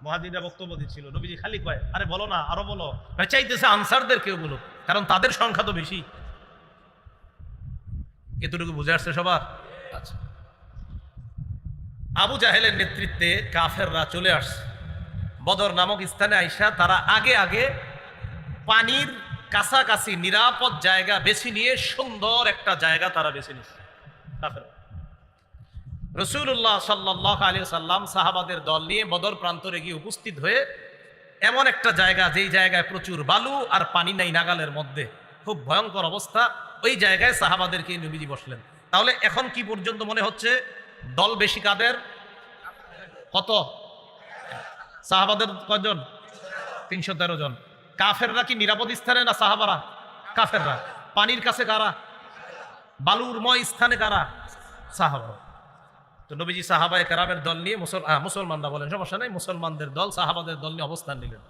মুহাজিররা বক্তব্য দিচ্ছিল, নবীজি খালি কয় আরে বলো না, আরো বলো, চাইতেছে আনসারদের কেউ বলো, কারণ তাদের সংখ্যা তো বেশি। এতটুকু বুঝে আসছে সবার? আচ্ছা। আবু জাহেলের নেতৃত্বে কাফেররা চলে আসছে বদর নামক স্থানে। আইসা তারা আগে আগে পানির কাছাকাছি নিরাপদ জায়গা বেছে নিয়ে সুন্দর একটা জায়গা তারা বেছে নিচ্ছে। রাসূলুল্লাহ সাল্লাল্লাহু আলাইহি ওয়াসাল্লাম সাহাবাদের দল নিয়ে বদর প্রান্তরে গিয়ে উপস্থিত হয়ে এমন একটা জায়গা, যেই জায়গায় প্রচুর বালু আর পানি নাই নাগালের মধ্যে, খুব ভয়ঙ্কর অবস্থা, ওই জায়গায় সাহাবাদেরকে নবীজি বসলেন। তাহলে এখন কি পর্যন্ত মনে হচ্ছে দল বেশি কাদের? কত? সাহাবাদের কয়জন? 313 জন। কাফেররা কি নিরাপদ স্থানে না সাহাবারা? কাফেররা। পানির কাছে কারা? বালুরময় স্থানে কারা? সাহাবা। তো নবীজি সাহাবায়ে কেরামের দল নিয়ে মুসলমানরা বলেন সমস্যা নাই, মুসলমানদের দল সাহাবাদের দল নিয়ে অবস্থান নিলেন।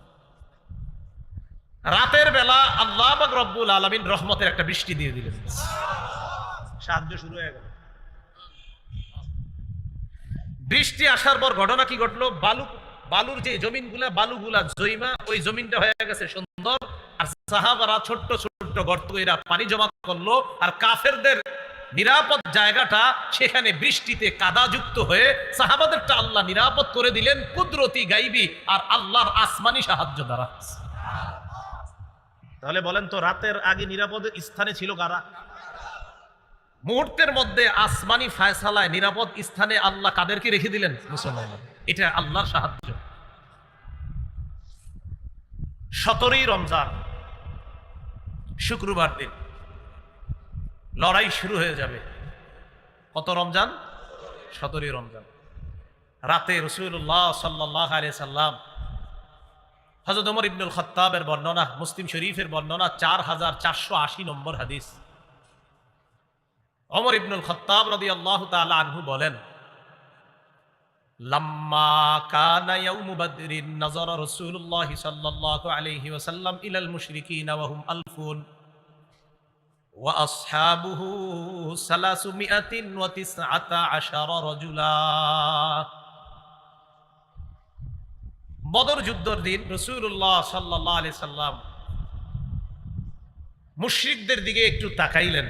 রাতের বেলা আল্লাহ পাক রব্বুল আলামিন রহমতের একটা বৃষ্টি দিয়ে দিলেন, সাহায্য শুরু হয়ে গেল। বৃষ্টি আসার পর ঘটনা কি ঘটলো? বালুর যে জমিনগুলা, বালুগুলা জৈমা, ওই জমিনটা হয়ে গেছে সুন্দর। আর সাহাবারা ছোট্ট ছোট্ট গর্ত এরা পানি জমা করলো, আর কাফেরদের নিরাপদ জায়গাটা সেখানে বৃষ্টিতে কাদাযুক্ত হয়ে সাহাবাদেরটা আল্লাহ নিরাপদ করে দিলেন কুদরতি গাইবি আর আল্লাহর আসমানি সাহায্য দ্বারা। তাহলে বলেন তো রাতের আগে নিরাপদ স্থানে ছিল কারা? মুহূর্তের মধ্যে আসমানি ফায়সালায় নিরাপদ স্থানে আল্লাহ কাদেরকে রেখে দিলেন? মুসলমান। এটা আল্লাহর সাহায্য। 17ই রমজান শুক্রবার দিন লড়াই শুরু হয়ে যাবে। কত রমজান? 17ই রমজান। রাতে রাসূলুল্লাহ সাল্লাল্লাহু আলাইহি সাল্লাম, হযরত ওমর ইবনুল খাত্তাবের বর্ণনা, মুসলিম শরীফের বর্ণনা 4480 নম্বর হাদিস। ওমর ইবনুল খাত্তাব রাদিয়াল্লাহু তাআলা আনহু বলেন, লাম্মা কানা ইয়াউমু বদরিন নাযারা রাসূলুল্লাহ সাল্লাল্লাহু আলাইহি ওয়াসাল্লাম ইলাল মুশরিকিনা ওয়া হুম আলফুন ওয়া আসহাবুহু 319 রাজুলা। বদর যুদ্ধের দিন রাসূলুল্লাহ সাল্লাল্লাহু আলাইহি সাল্লাম মুশরিকদের দিকে একটু তাকাইলেন।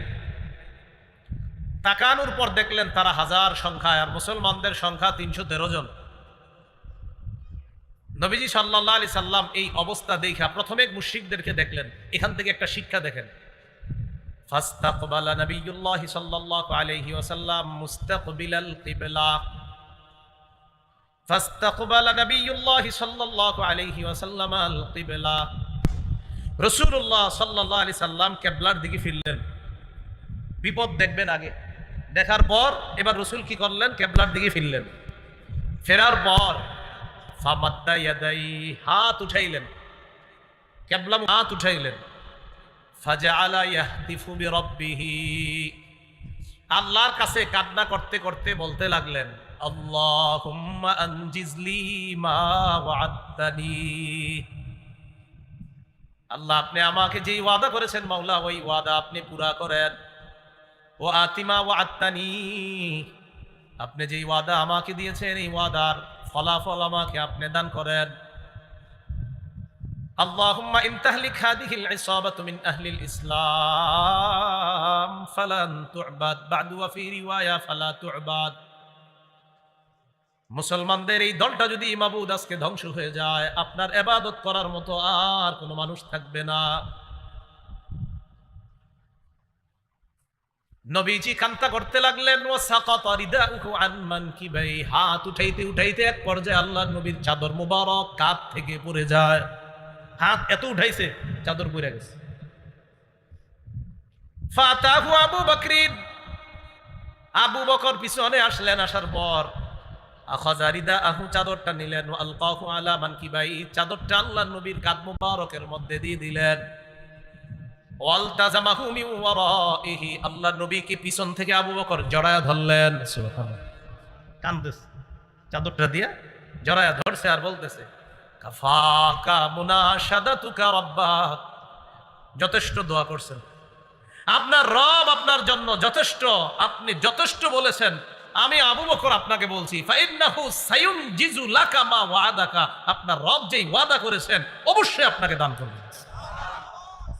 তাকানোর পর দেখলেন তারা 1000 সংখ্যায় আর মুসলমানদের সংখ্যা 313 জন। নবীজি সাল্লাল্লাহু আলাইহি সাল্লাম এই অবস্থা দেখা প্রথমে মুশরিকদেরকে দেখলেন। এখান থেকে একটা শিক্ষা দেখেন। ফাস্তাকবালা নবিয়ুল্লাহ সাল্লাল্লাহু আলাইহি ওয়াসাল্লাম মুস্তাকবিলাল কিবলা। ফাস্তাকবালা নবিয়ুল্লাহ সাল্লাল্লাহু আলাইহি ওয়াসাল্লাম আল কিবলা। রাসূলুল্লাহ সাল্লাল্লাহু আলাইহি সাল্লাম কিবলার দিকে ফিরলেন, বিপদ দেখবেন আগে, দেখার পর এবার রাসূল কি করলেন, কিবলার দিকে ফিরলেন। ফেরার পর ফামাদ্দা ইয়াদাই, হাত উঠাইলেন, কিবলা হাত উঠাইলেন। ফাজআলা ইয়াহতিফু বিরাব্বিহি, আল্লাহর কাছে কান্না করতে করতে বলতে লাগলেন, আল্লাহুম্মা আনজিজলি মা ওয়া'আদতানি, আল্লাহ আপনি আমাকে যেই ওয়াদা করেছেন মাওলা ওই ওয়াদা আপনি পুরা করেন। ও আতিমা ওয়া'আদতানি, আপনি যেই ওয়াদা আমাকে দিয়েছেন এই ওয়াদার ফলাফল আমাকে আপনি দান করেন। আল্লাহুম্মা ইন তাহলিক হাদিহিল ইসাবাতু মিন আহলিল ইসলাম ফালান তু'বাদ বা'দু ওয়া ফি রিওয়ায়া ফালা তু'বাদ, মুসলমানদের এই দলটা যদি মাবুদ আজকে ধ্বংস হয়ে যায়, আপনার ইবাদত করার মতো আর কোনো মানুষ থাকবে না। নবীজি কান্তা করতে লাগলেন, ওয়া সাকাতা রিদাউহু আন মানকিবাই, হাত উঠাইতে উঠাইতে এক পর্যায়ে আল্লাহর নবীর চাদর মুবারক কাঁধ থেকে পড়ে যায়। হাত এত উঠাইছে চাদর পড়ে গেছে। ফাতাহু আবু বকরিন, আবু বকর পিছনে আসলেন, আসার পর আখাযা রিদাহু, চাদরটা নিলেন, ওয়া আলকাহু আলা মানকিবাই, চাদরটা আল্লাহর নবীর কাঁধ মুবারকের মধ্যে দিয়ে দিলেন। ওয়ালতাজামাহু মিন ওয়ারাইহি, আল্লাহর নবীকে পিছন থেকে আবু বকর জড়ায়া ধরলেন। সুবহানাল্লাহ, কাঁদতেছে, চাদরটা দিয়ে জড়ায়া ধরছে আর বলতেছে, কাফাকা মুনাশাদাতুকা রাব্বাক, যথেষ্ট দোয়া করছেন, আপনার রব আপনার জন্য যথেষ্ট, আপনি যথেষ্ট বলেছেন। আমি আবু বকর আপনাকে বলছি, ফাইন্নাহু সায়ুনজিজু লাকা মা ওয়াদাকা, আপনার রব যেই ওয়াদা করেছেন অবশ্যই আপনাকে দান করবেন।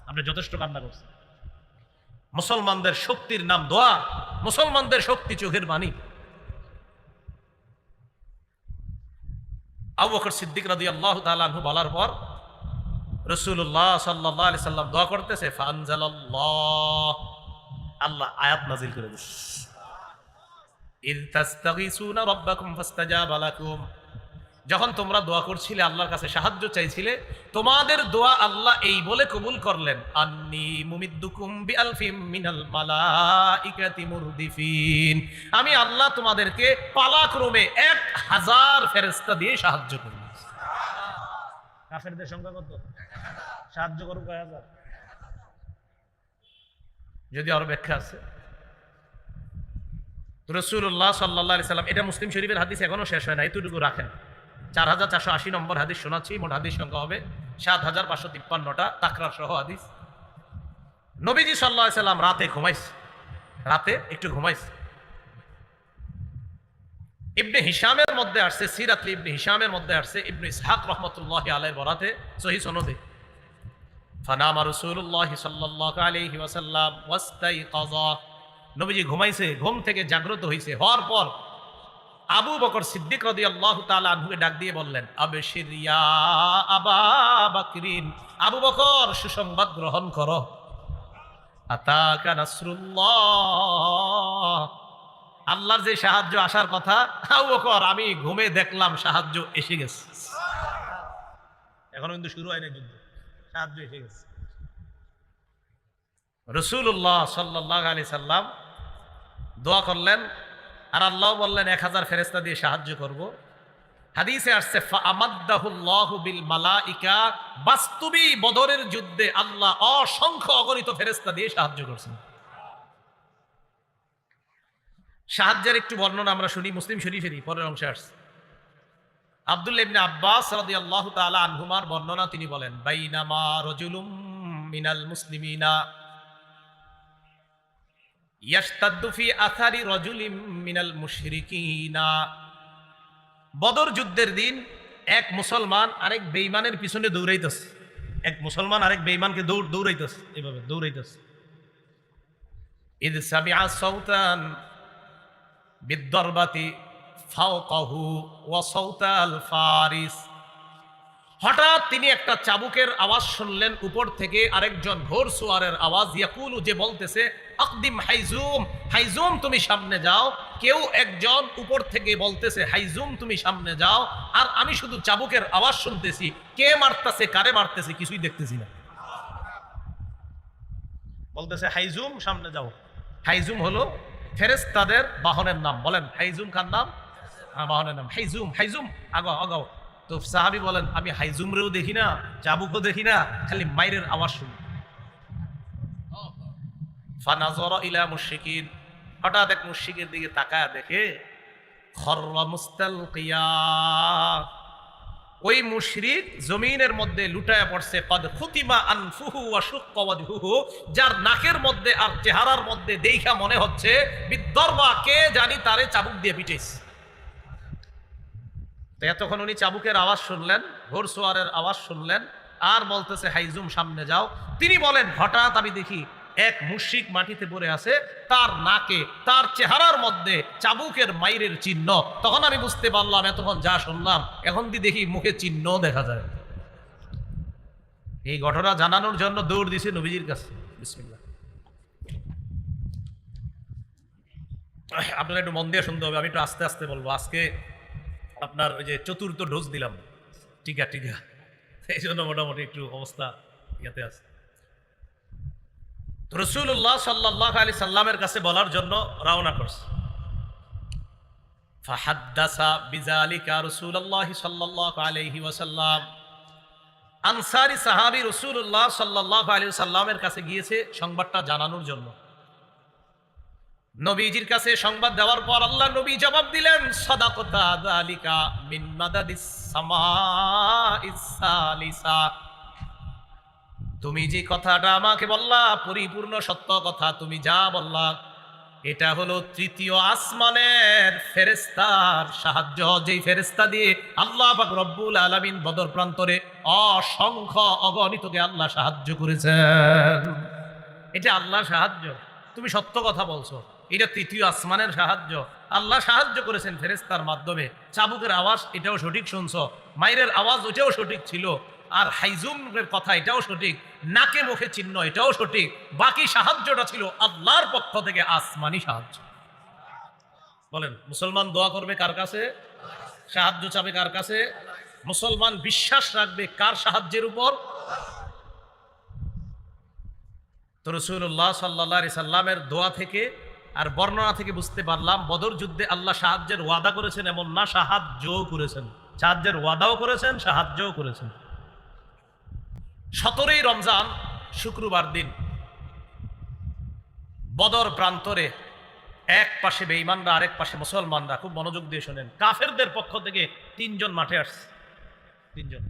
আপনি যথেষ্ট কান্না করছেন। মুসলমানদের শক্তির নাম দোয়া, মুসলমানদের শক্তি চোখের পানি। আবু বকর সিদ্দিক রাদিয়াল্লাহু তাআলা আনহু বলার পর রাসূলুল্লাহ সাল্লাল্লাহু আলাইহি সাল্লাম দোয়া করতেছে, ফাআনজালাল্লাহ, আল্লাহ আয়াত নাযিল করে দিয়েছে, ইয তাস্তাগীসুনা রাব্বাকুম ফাস্তাজাবা লাকুম, যখন তোমরা দোয়া করছিলে আল্লাহর কাছে সাহায্য চাইছিলে, তোমাদের দোয়া আল্লাহ এই বলে কবুল করলেন, আন্নী মুমিদ্দুকুম বিআলফিম মিনাল মালাইকাতি মুরদিফিন, আমি আল্লাহ তোমাদেরকে পালাক্রমে 1000 ফেরেশতা দিয়ে সাহায্য করব। কাফেরদের সংখ্যা কত? সাহায্য করব কয় হাজার? যদি আরো ব্যাখ্যা আছে। রাসূলুল্লাহ সাল্লাল্লাহু আলাইহি সাল্লাম, এটা মুসলিম শরীফের হাদিস, এখনো শেষ হয় না, এতটুকু রাখেন। 4480 নম্বর হাদিস শোনাচ্ছি, মোট হাদিস সংখ্যা হবে 7553টা, তাকরার সহ হাদিস। নবীজি সাল্লাল্লাহু আলাইহি সাল্লাম রাতে ঘুমাইছে, রাতে একটু ঘুমাইছে। ইবনে হিশামের মধ্যে আসছে, সিরাত ইবনে হিশামের মধ্যে আসছে, ইবনে ইসহাক রাহমাতুল্লাহি আলাইহির বরাতে সহিহ সনদে, ফানামা রাসূলুল্লাহ সাল্লাল্লাহু আলাইহি ওয়াসাল্লাম ওয়াস্তাইকাযা, নবীজি ঘুমাইছে, ঘুম থেকে জাগ্রত হইছে, হওয়ার পর আবু বকর সিদ্দিক রাদিয়াল্লাহু তাআলা আনহুকে ডাক দিয়ে বললেন, আবশির ইয়া আবা বকরিন, আবু বকর সুসংবাদ গ্রহণ করো, আতাকা নাসরুল্লাহ, আল্লাহর যে সাহায্য আসার কথা, আবু বকর আমি ঘুমে দেখলাম সাহায্য এসে গেছে। এখনো কিন্তু শুরু হয়নি যুদ্ধ, সাহায্য এসে গেছে। রাসূলুল্লাহ সাল্লাল্লাহু আলাইহি সাল্লাম দোয়া করলেন, আর আল্লাহ বললেন 1000 ফেরেশতা দিয়ে সাহায্য করব। হাদিসে আসছে, ফাআমাদ্দাহুল্লাহু বিল মালাইকা, বাস্তবী বদরের যুদ্ধে আল্লাহ অসংখ্য অগণিত ফেরেশতা দিয়ে সাহায্য করছেন। সাহায্যের একটু বর্ণনা আমরা শুনি, মুসলিম শরীফেরই পরের অংশে আসছে। আব্দুল্লাহ ইবনে আব্বাস রাদিয়াল্লাহু তাআলা আনহুমার বর্ণনা, তিনি বলেন, বাইনামা রাজুলুম মিনাল মুসলিমিনা ইয়াশতাদ্দু ফি আথারি রাজুলিম মিনাল মুশরিকিনা, বদর যুদ্ধের দিন এক মুসলমান আরেক বেঈমানের পিছনে দৌড়াইতেছে, এক মুসলমান আরেক বেঈমানকে দৌড়াইতেছে, এভাবে দৌড়াইতেছে। ইদ সামিআ সাউতান বিদ্দরবাতি ফাওকাহু ওয়া সাউতাল ফারিস, হঠাৎ তিনি একটা চাবুকের আওয়াজ শুনলেন উপর থেকে, আরেকজন ঘোড়সওয়ারের আওয়াজ, ইয়াকুলু, যে বলতেছে, আকদিম হাইজুম, হাইজুম তুমি সামনে যাও। কেউ একজন উপর থেকে বলতেছে, হাইজুম তুমি সামনে যাও, আর আমি শুধু চাবুকের আওয়াজ শুনতেছি, কে মারতেছে কারে মারতেছে কিছুই দেখতেছি না। বলতেছে হাইজুম সামনে যাও। হাইজুম হলো ফেরেশতাদের বাহনের নাম। বলেন হাইজুম কার নাম? বাহনের নাম হাইজুম। হাইজুম আগাও আগাও। তো সাহাবী বলেন আমি হাইজুমরেও দেখি না, চাবুকও দেখি না, খালি মাইরের আওয়াজ শুনি। ফানাযরা ইলা মুশরিকিন, হঠাৎ এক মুশরিকের দিকে তাকায় দেখে খররা মুস্তালকিয়া, ওই মুশরিক জমিনের মধ্যে লুটায়া পড়ছে। কদ খুতিমা আনফুহু ওয়া শুক্কা ওয়াজহুহু, যার নাকের মধ্যে আর চেহারার মধ্যে দেখা মনে হচ্ছে বিদ্দরবা কে জানি তারে চাবুক দিয়ে পিটাইছে। তো এতক্ষণ উনি চাবুকের আওয়াজ শুনলেন, ঘোড়সওয়ারের আওয়াজ শুনলেন, আর বলতেছে হাইজুম সামনে যাও। তিনি বলেন হঠাৎ আমি দেখি এক মুশরিক মাটিতে পড়ে আছে, তার নাকে তার চেহারার মধ্যে চাবুকের মাইরের চিহ্ন। তখন আমি বুঝতে পারলাম এতক্ষণ যা শুনলাম এখন দেখি মুখে চিহ্ন দেখা যায়। এই ঘটনা জানানোর জন্য দৌড় দিছে নবীজির কাছে। বিসমিল্লাহ। আপনারা একটু মন দিয়ে শুনতে হবে, আমি একটু আস্তে আস্তে বলবো। আজকে আপনার ওই যে চতুর্থ ডোজ দিলাম, টিকা টিকা, এই জন্য মোটামুটি একটু অবস্থা ইয়াতে আছে। রাসূলুল্লাহ সাল্লাল্লাহু আলাইহি সাল্লামের কাছে বলার জন্য রওনা করছে। ফাহাদ্দাসা বিযালিকা রাসূলুল্লাহ সাল্লাল্লাহু আলাইহি ওয়াসাল্লাম, আনসারী সাহাবী রাসূলুল্লাহ সাল্লাল্লাহু আলাইহি ওয়াসাল্লামের কাছে গিয়েছে সংবাদটা জানানোর জন্য। নবীজির কাছে সংবাদ দেওয়ার পর আল্লাহ নবী জবাব দিলেন সাদাকাতা যালিকা মিন মাদাদিস সামাইস সালিসা, তুমি যে কথাটা আমাকে বললা পরিপূর্ণ সত্য কথা। তুমি যা বললা এটা হলো তৃতীয় আসমানের ফেরেশতার সাহায্য, যেই ফেরেশতা দিয়ে আল্লাহ পাক রব্বুল আলামিন বদর প্রান্তরে অসংখ্য অগণিতকে আল্লাহ সাহায্য করেছেন। এটা আল্লাহর সাহায্য, তুমি সত্য কথা বলছো, এটা তৃতীয় আসমানের সাহায্য। আল্লাহ সাহায্য করেছেন ফেরেশতার মাধ্যমে। চাবুকের আওয়াজ এটাও সঠিক শুনছো, মাইরের আওয়াজ ওটাও সঠিক ছিল, আর হাইজুমের কথা এটাও সঠিক, নাকে মুখে চিহ্ন এটাও সঠিক। বাকি সাহায্যটা ছিল আল্লাহর পক্ষ থেকে আসমানি সাহায্য। বলেন মুসলমান দোয়া করবে কার কাছে? সাহায্য চাবে কার কাছে? মুসলমান বিশ্বাস রাখবে কার সাহায্যের উপর? তো রাসূলুল্লাহ সাল্লাল্লাহু আলাইহি সাল্লামের দোয়া থেকে আর বর্ণনা থেকে বুঝতে পারলাম বদর যুদ্ধে আল্লাহ সাহায্যের ওয়াদা করেছেন, এমন না সাহায্যও করেছেন, সাহায্যের ওয়াদাও করেছেন, সাহায্যও করেছেন। 17ই রমজান শুক্রবার দিন বদর প্রান্তরে এক পাশে বেঈমানরা, আরেক পাশে মুসলমানরা। খুব মনোযোগ দিয়ে শোনেন। কাফেরদের পক্ষ থেকে 3 জন মাঠে আসছে। 3 জন,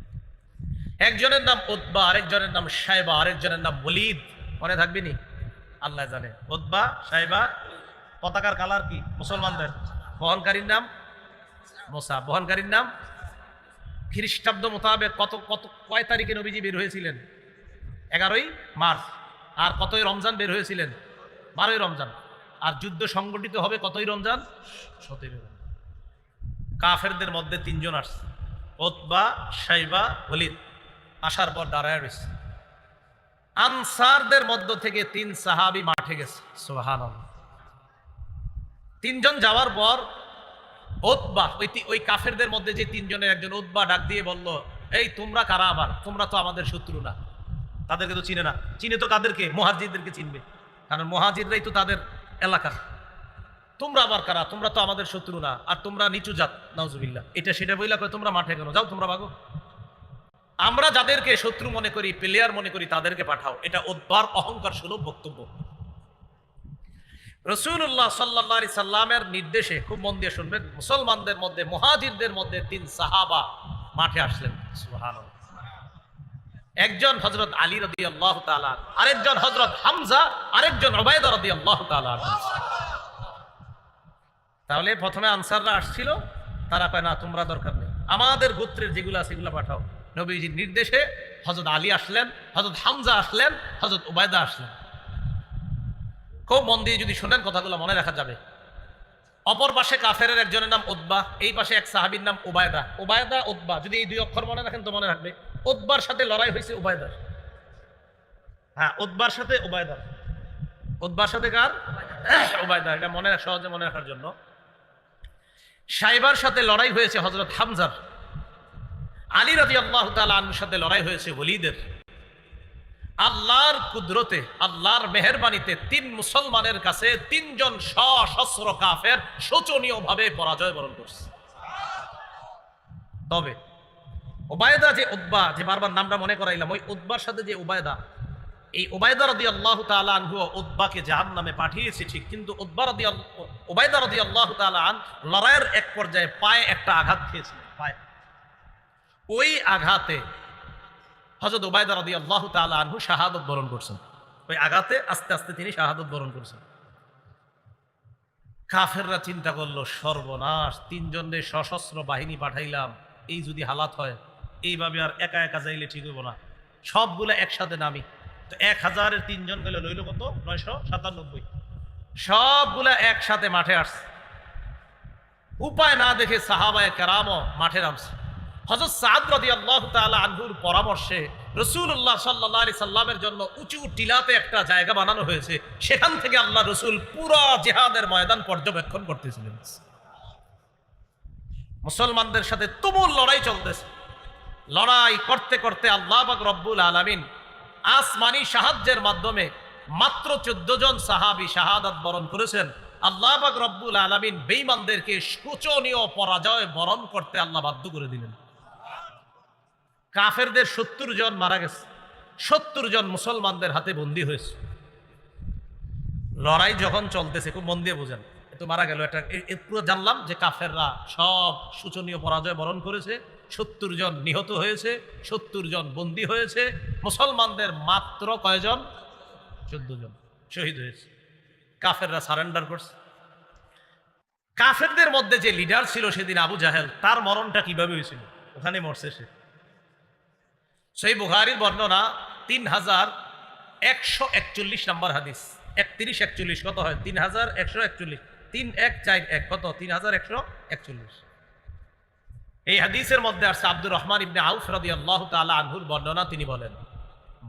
একজনের নাম উতবা, আরেকজনের নাম শায়বা, আরেকজনের নাম ওলীদ। মনে থাকবে নি? আল্লাহ জানে। Utba, Shaiba. পতাকার কালার কি? মুসলমানদের। বহনকারীর নাম মুসা, বহনকারীর নাম। খ্রিস্টাব্দ মোতাবেক কয় তারিখে নবীজি বের হয়েছিলেন? 11ই মার্চ। আর কতই রমজান বের হয়েছিলেন? 12ই রমজান। আর যুদ্ধ সংগঠিত হবে কতই রমজান? 17ই রমজান। কাফেরদের মধ্যে 3 জন আসছে, উতবা, শাইবা, ওলীদ। আসার পর দাঁড়ায় রয়েছে। আনসারদের মধ্য থেকে 3 সাহাবী মাঠে গেছে। সুবহানাল্লাহ। 3 জন যাওয়ার পর উতবা, ওই কাফেরদের মধ্যে যে 3 জনের একজন উতবা ডাক দিয়ে বলল, এই তোমরা কারা? আবার তোমরা তো আমাদের শত্রু না। তাদেরকে তো চিনে না। চিনে তো কাদেরকে? মুহাজিরদেরকে চিনবে, কারণ মুহাজিররাই তো তাদের এলাকার। তোমরা আবার কারা? তোমরা তো আমাদের শত্রু না, আর তোমরা নিচু জাত। নাউজুবিল্লাহ। এটা সেটা বইলা কয় তোমরা মাঠে কেন? যাও তোমরা ভাগো। আমরা যাদেরকে শত্রু মনে করি, প্লেয়ার মনে করি, তাদেরকে পাঠাও। এটা উতবার অহংকার সুলভ বক্তব্য। রাসূলুল্লাহ সাল্লাল্লাহু আলাইহি সাল্লামের নির্দেশে, খুব মন দিয়ে শুনবেন, মুসলমানদের মধ্যে মুহাজিরদের মধ্যে 3 সাহাবা মাঠে আসলেন। সুবহানাল্লাহ। একজন হযরত আলী রাদিয়াল্লাহু তাআলা, আরেকজন হযরত হামজা, আরেকজন উবাইদা রাদিয়াল্লাহু তাআলা। তাহলে প্রথমে আনসাররা আসছিল, তারা কয় না তোমরা দরকার নেই, আমাদের গোত্রের যেগুলো আছে সেগুলো পাঠাও। নবীজির নির্দেশে হযরত আলী আসলেন, হযরত হামজা আসলেন, হযরত উবাইদা আসলেন। খুব মন দিয়ে যদি শোনেন কথাগুলো মনে রাখা যাবে। অপর পাশে কাফেরের একজনের নাম উতবা, এই পাশে এক সাহাবীর নাম উবাইদা। উবাইদা, উতবা, যদি এই 2 অক্ষর মনে রাখেন তো মনে রাখবে। উতবার সাথে লড়াই হয়েছে উবাইদার। হ্যাঁ, উতবার সাথে উবাইদার। উতবার সাথে কার? উবাইদা। এটা মনে সহজে মনে রাখার জন্য। শাইবার সাথে লড়াই হয়েছে হযরত হামজার। আলী রাদিয়াল্লাহু তাআলা আনহুর সাথে লড়াই হয়েছে ওলীদের। আল্লাহর কুদরতে, আল্লাহর মেহেরবানিতে তিন মুসলমানের কাছে তিনজন সশস্ত্র কাফের শোচনীয় ভাবে পরাজয় বরণ করছে। তবে উবায়দা যে উতবা, যে বারবার নামটা মনে করাইলাম, ওই উতবার সাথে যে উবায়দা, এই উবায়দা রাদিয়াল্লাহু তাআলা আনহু উতবাকে জাহান্নামে পাঠিয়েছে ঠিক, কিন্তু উবায়দা রাদিয়াল্লাহু তাআলা আন লড়াইয়ের এক পর্যায়ে পায়ে একটা আঘাত খেয়েছিলেন, পায়ে। ওই আঘাতে হযরত উবায়দা রাদিয়াল্লাহু তাআলা আনহু শাহাদাত বরণ করছেন। ওই আঘাতে আস্তে আস্তে তিনি শাহাদাত বরণ করছেন। কাফেররা চিন্তা করলো, সর্বনাশ, তিনজনের সশস্ত্র বাহিনী পাঠাইলাম, এই যদি হালাত হয়, এইভাবে আর একা একা যাইলে ঠিক হইব না, সবগুলো একসাথে নামি। তো 1000-এর তিনজন গেলে লইল কত? 997। সবগুলা একসাথে মাঠে আসছে। উপায় না দেখে সাহাবায়ে কেরামও মাঠে নামছে। হযরত সাদ রাদিয়াল্লাহু তাআলা আনহুর পরামর্শে রাসূলুল্লাহ সাল্লাল্লাহু আলাইহি সাল্লামের জন্য উঁচু টিলাতে একটা জায়গা বানানো হয়েছে। সেখান থেকে আল্লাহ রাসূল পুরো জিহাদের ময়দান পর্যবেক্ষণ করতেছিলেন। মুসলমানদের সাথে তুমুল লড়াই চলতেছে। লড়াই করতে করতে আল্লাহ পাক রব্বুল আলামিন আসমানি সাহায্যের মাধ্যমে মাত্র 14 জন সাহাবী শাহাদাত বরণ করেছেন। আল্লাহ পাক রব্বুল আলামিন বেঈমানদেরকে শোচনীয় পরাজয় বরণ করতে আল্লাহ বাধ্য করে দিলেন। কাফেরদের 70 জন মারা গেছে, 70 জন মুসলমানদের হাতে বন্দী হয়েছে। লড়াই যখন চলতেছে, খুব মন দিয়ে বোঝেন, তো মারা গেল এটা পুরো জানলাম যে কাফেররা সব শোচনীয় পরাজয় বরণ করেছে, 70 জন নিহত হয়েছে, 70 জন বন্দী হয়েছে। মুসলমানদের মাত্র কয়জন? 14 জন শহীদ হয়েছে। কাফেররা সারেন্ডার করছে। কাফেরদের মধ্যে যে লিডার ছিল সেদিন আবু জাহেল, তার মরণটা কিভাবে হয়েছিল? ওখানে মরছে সে। সহিহ বুখারীর বর্ণনা 3141 নম্বর হাদিস, 3141 কত হয়? 3141, 3141 কত? 3141। এই হাদিসের মধ্যে আছে আব্দুর রহমান ইবনে আউফ রাদিয়াল্লাহু তাআলা আনহুর বর্ণনা। তিনি বলেন,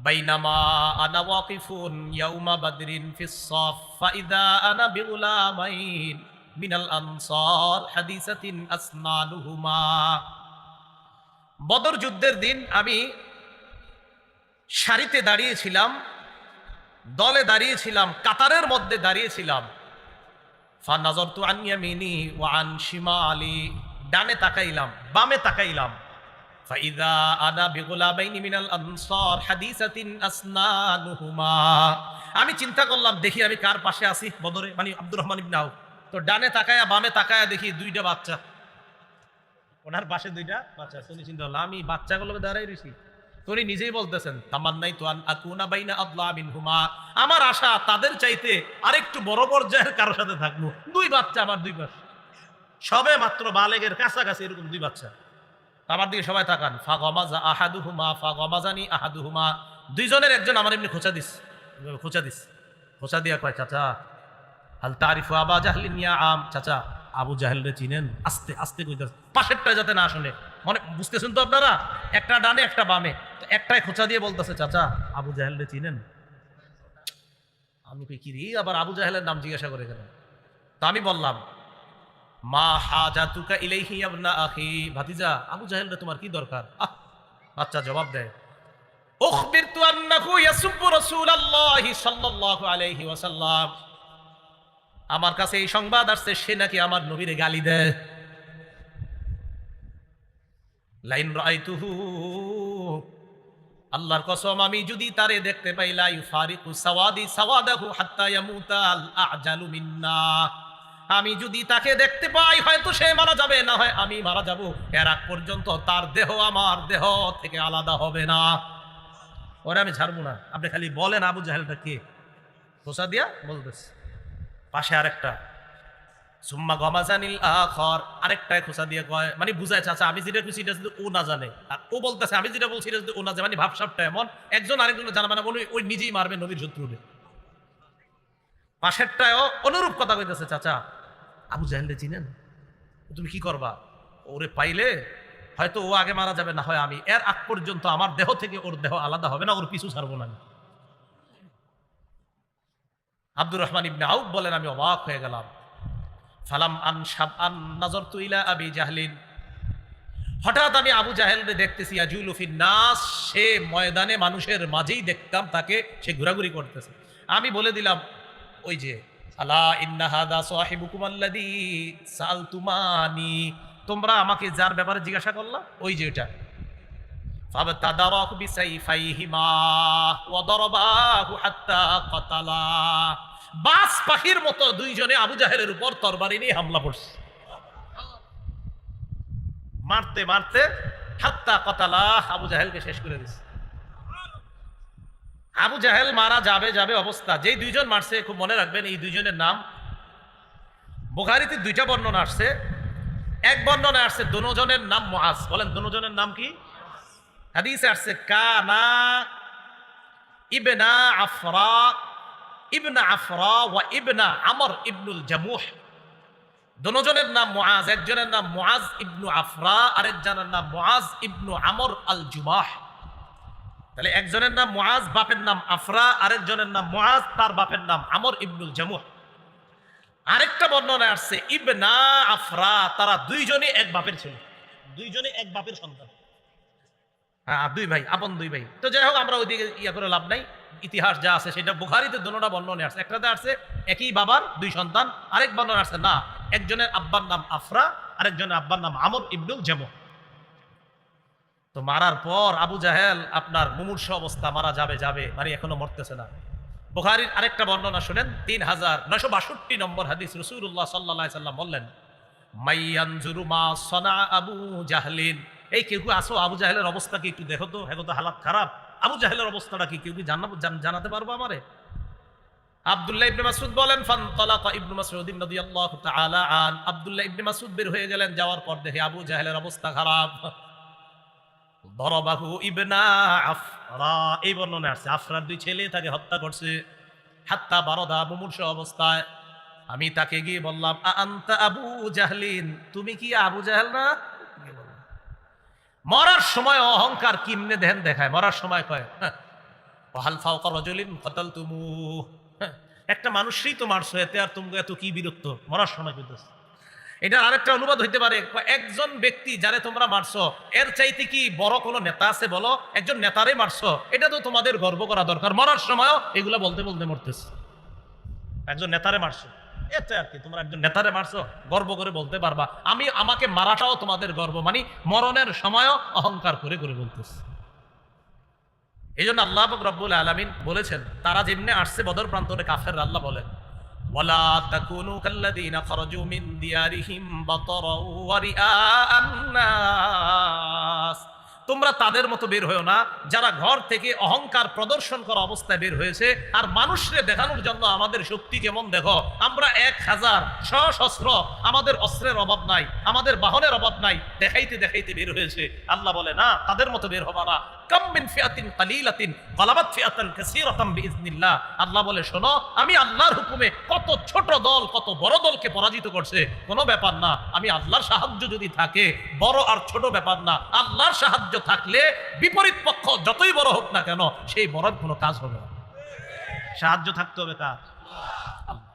বাইনামা আনা ওয়াকিফুন ইয়াউমা বাদরিন ফিস সাফ ফাইদা আনা বিগুলামাইন মিনাল আনসার হাদিসাতিন আসনানুহুমা। বদর যুদ্ধের দিন আমি সারিতে দাঁড়িয়েছিলাম, দলে দাঁড়িয়েছিলাম, কাতারের মধ্যে দাঁড়িয়েছিলাম। ফানাযারতু আন ইয়ামিনি ওয়া আন শিমালি, ডানে তাকাইলাম, বামে তাকাইলাম। ফাইদা আনা বিগুলামাইনি মিনাল আনসার হাদিসাতিন আসনানুহুমা। আমি চিন্তা করলাম, দেখি আমি কার পাশে আছি বদরে, মানে আব্দুর রহমান ইবনে আউফ। তো ডানে তাকায়া বামে তাকায়া দেখি দুইটা বাচ্চা, ওনার পাশে দুইটা বাচ্চা। উনি চিন্তা করলাম, আমি বাচ্চাগুলোকে দাঁড়াই রয়েছি। উনি নিজেই বলতেছেন, তামান্নাইতু আন আকুনা বাইনা আদলা মিনহুমা, আমার আশা তাদের চাইতে আরেকটু বড় পর্যায়ের কারোর সাথে থাকবো। দুই বাচ্চা আমার দুই পাশে, সবে মাত্র বালেগের কাছাকাছি, এরকম দুই বাচ্চা। আমার দিকে সবাই তাকান। ফাগমাজা আহাদুহুমা ফাগমাজানি আহাদুহুমা, দুইজনের একজন আমার এমনি খোঁচা দিস, খোঁচা দিয়া কয়, চাচা হাল তারিফু আবা জাহলিন ইয়া আম, চাচা আবু জাহেলরে চিনেন? আস্তে আস্তে কইতাছে, পাশেরটা যাতে না শুনে। মানে বুঝতেছেন তো আপনারা, একটা ডানে একটা বামে, তো একটাই খোঁচা দিয়ে বলতেছে, চাচা আবু জাহেলরে চিনেন? আমি কই, কি রে, আবার আবু জাহেলের নাম জিজ্ঞাসা করে গেলেন। তো আমি বললাম, মা হাজাতুকা ইলাইহি ইবনা আখি, ভাতিজা আবু জাহেলরে তোমার কি দরকার? বাচ্চা জবাব দেয়, উখবিরতু আন্নাহু ইয়াসুব্বু রাসূলুল্লাহি সাল্লাল্লাহু আলাইহি ওয়াসাল্লাম, আমার কাছে এই সংবাদ আসছে সে নাকি আমার নবীরে গালি দেয়। লাইন রাআইতুহু, আল্লাহর কসম আমি যদি তারে দেখতে পাই, লা ইউফারিকু সাওয়াদি সাওয়াদাহু হাত্তা ইয়ামুতাল আজালু মিন্না, আমি যদি তাকে দেখতে পাই হয়তো সে মারা যাবে, না হয় আমি মারা যাব, এর আগ পর্যন্ত তার দেহ আমার দেহ থেকে আলাদা হবে না। ওরে আমি ছাড়বো না। আপনি খালি বলেন আবু জাহেলটা কে? খোঁচা দিয়া বলতেছে। পাশে আরেকটা, সুম্মা গমাজানিল আখর, আরেকটায় খোঁচা দিয়ে কয়, মানে বুঝায়, চাচা আমি যেটা খুশি এটা যদি ও না জানে, আর ও বলতেছে আমি যেটা বলছি এটা যদি ও না জানে, মানে ভাবসাবটা এমন, একজন আরেকজন জানা, মানে ওই নিজেই মারবে নবীর শত্রুরে। পাশেরটায়ও অনুরূপ কথা কইতেছে, চাচা আবু জাহেলরে চিনেন? তুমি কি করবা? ওরে পাইলে হয়তো ও আগে মারা যাবে, না হয় আমি, এর আগ পর্যন্ত আমার দেহ থেকে ওর দেহ আলাদা হবে না, ওর পিছু ছাড়বো না। আব্দুর রহমান ইবনে আউফ বলেন, আমি অবাক হয়ে গেলাম। ফালাম আন নাযারতু ইলা আবি জাহলিন হঠাৎ আমি আবু জাহেলকে দেখতেছি ইয়াজুলু ফিন নাস, সে ময়দানে মানুষের মাঝেই দেখতাম তাকে, সে ঘোরাঘুরি করতেছে। আমি বলে দিলাম, ওই যে আলা ইন্না হাদা সাহিবুকুম আল্লাযী সালতুমানি, তোমরা আমাকে যার ব্যাপারে জিজ্ঞাসা করলা ওই যে এটা। ফাবতাদারাহু বিসাইফাইহিমা ওয়া দারাবাহু হাত্তা কাতালা, বাস পাখির মতো দুইজনে আবু জাহেলের উপর তরবারি নিয়ে হামলা করছে, মারতে মারতে হাত্তা কাতালা, আবু জাহেলকে শেষ করে দিচ্ছে। আবু জাহেল মারা যাবে যাবে অবস্থা, যেই দুইজন মারছে খুব মনে রাখবেন এই দুইজনের নাম। বুখারীতে দুইটা বর্ণনা আসছে, এক বর্ণনা আসছে দুজনের নাম মুআজ। বলেন দুজনের নাম কি? হাদিসে আসছে কানা ইবনা আফরা ওয়া ইবনা আমর ইবনুল জামুহ। দুজনের নাম মুআজ, একজনের নাম মুআজ ইবনু আফরা, আরেকজনের নাম মুআজ ইবনু আমর আল জুমাহ। তাহলে একজনের নাম মুআজ, বাপের নাম আফরা, আরেকজনের নাম মুআজ, তার বাপের নাম আমর ইবনুল জামুহ। আরেকটা বর্ণনা আসছে ইবনা আফরা, তারা দুইজনই এক বাপের ছিল, দুইজনই এক বাপের সন্তান। হ্যাঁ, দুই ভাই, আপন দুই ভাই। তো যাই হোক, আমরা ওইদিকে ইয়া করে লাভ নাই, ইতিহাস যা আছে সেটা বুখারীতে দুটোটা বর্ণনা আসছে। একটাতে আসছে একই বাবার দুই সন্তান, আরেক বর্ণনা আসছে না, একজনের আব্বার নাম আফরা, আরেকজনের আব্বার নাম আমর ইবনুল জামুহ। তো মারার পর আবু জাহেল আপনার মুমূর্ষু অবস্থা, মারা যাবে যাবে মানে এখনো মরতেছে না। বুখারীর আরেকটা বর্ণনা শুনেন, 3962 নম্বর হাদিস। রাসূলুল্লাহ সাল্লাল্লাহু আলাইহি সাল্লাম বললেন, মাইয়ানজুরু মা সানা আবু জাহলিন, এই কেউ আসো আবু জাহেলের অবস্থা কি একটু দেখো তো, এখন তো হালাত খারাপ, আবু জাহেলের অবস্থাটা কি কেউ কি জানাতে পারবো আমারে? আব্দুল্লাহ ইবনে মাসউদ বলেন, ফানতালাকা ইবনু মাসউদ রাদিয়াল্লাহু তাআলা আন, আব্দুল্লাহ ইবনে মাসউদ বের হয়ে গেলেন, যাওয়ার পর দেখে আবু জাহেলের অবস্থা খারাপ। দরবাহু ইবনা আফরা, এই বর্ণনা আছে আফরার দুই ছেলে তাকে হত্যা করছে। হাত্তা বারদা, মুমূর্ষু অবস্থায়। আমি তাকে গিয়ে বললাম, আনতা আবু জাহলিন, তুমি কি আবু জাহেল না? মরার সময় অহংকার কিমনে দেন দেখায়, মরার সময় কয় হাল ফাওকা রাজুলিন কাতালতুমু, একটা মানুষই তো মারছো, এতে আর তুমি এত কি বিরক্ত, মরার সময় কইতেছ। এটার আরেকটা অনুবাদ হইতে পারে, একজন ব্যক্তি যারে তোমরা মারছো এর চাইতে কি বড় কোনো নেতা আছে বলো? একজন নেতারে মারছো, এটা তো তোমাদের গর্ব করা দরকার, মরার সময়ও এগুলা বলতে বলতে মরতেছে। একজন নেতারে মারছো, এতে আর কি, তোমরা একজন নেতারে মারছো, গর্ব করে বলতে পারবা আমাকে মারাটাও তোমাদের গর্ব, মানে মরণের সময়ও অহংকার করে করে বলতেছে। এই জন্য আল্লাহ রাব্বুল আলামিন বলেছেন, তারা যেমনে আসছে বদর প্রান্তরে কাফের, আল্লাহ বলেন ওয়ালা তাকুনু কাল্লাযীনা খারাজু মিন দিয়ারিহিম বাতারা ওয়া রিআআন নাস, তোমরা তাদের মতো বের হয়েও না যারা ঘর থেকে অহংকার প্রদর্শন করা অবস্থায় বের হয়েছে, আর মানুষকে দেখানোর জন্য আমাদের শক্তি কেমন দেখো, আমরা 1000 সশস্ত্র, আমাদের অস্ত্রের অভাব নাই, আমাদের বাহনের অভাব নাই, দেখাইতে দেখাইতে বের হয়েছে। আল্লাহ বলে না, তাদের মতো বের হবা না। কাম মিন ফিআতিন কালিলাতিন গালাবাত ফিআতান কাসীরাতান বিইজনিল্লাহ, আল্লাহ বলে শোনো, আমি আল্লাহর হুকুমে কত ছোট দল কত বড় দলকে পরাজিত করছে, কোনো ব্যাপার না। আমি আল্লাহর সাহায্য যদি থাকে, বড় আর ছোট ব্যাপার না, আল্লাহর সাহায্য থাকলে বিপরীত পক্ষ যতই বড় হোক না কেন, সেই বড় কোনো কাজ হবে না। সাহায্য থাকতে হবে কার? আল্লাহ।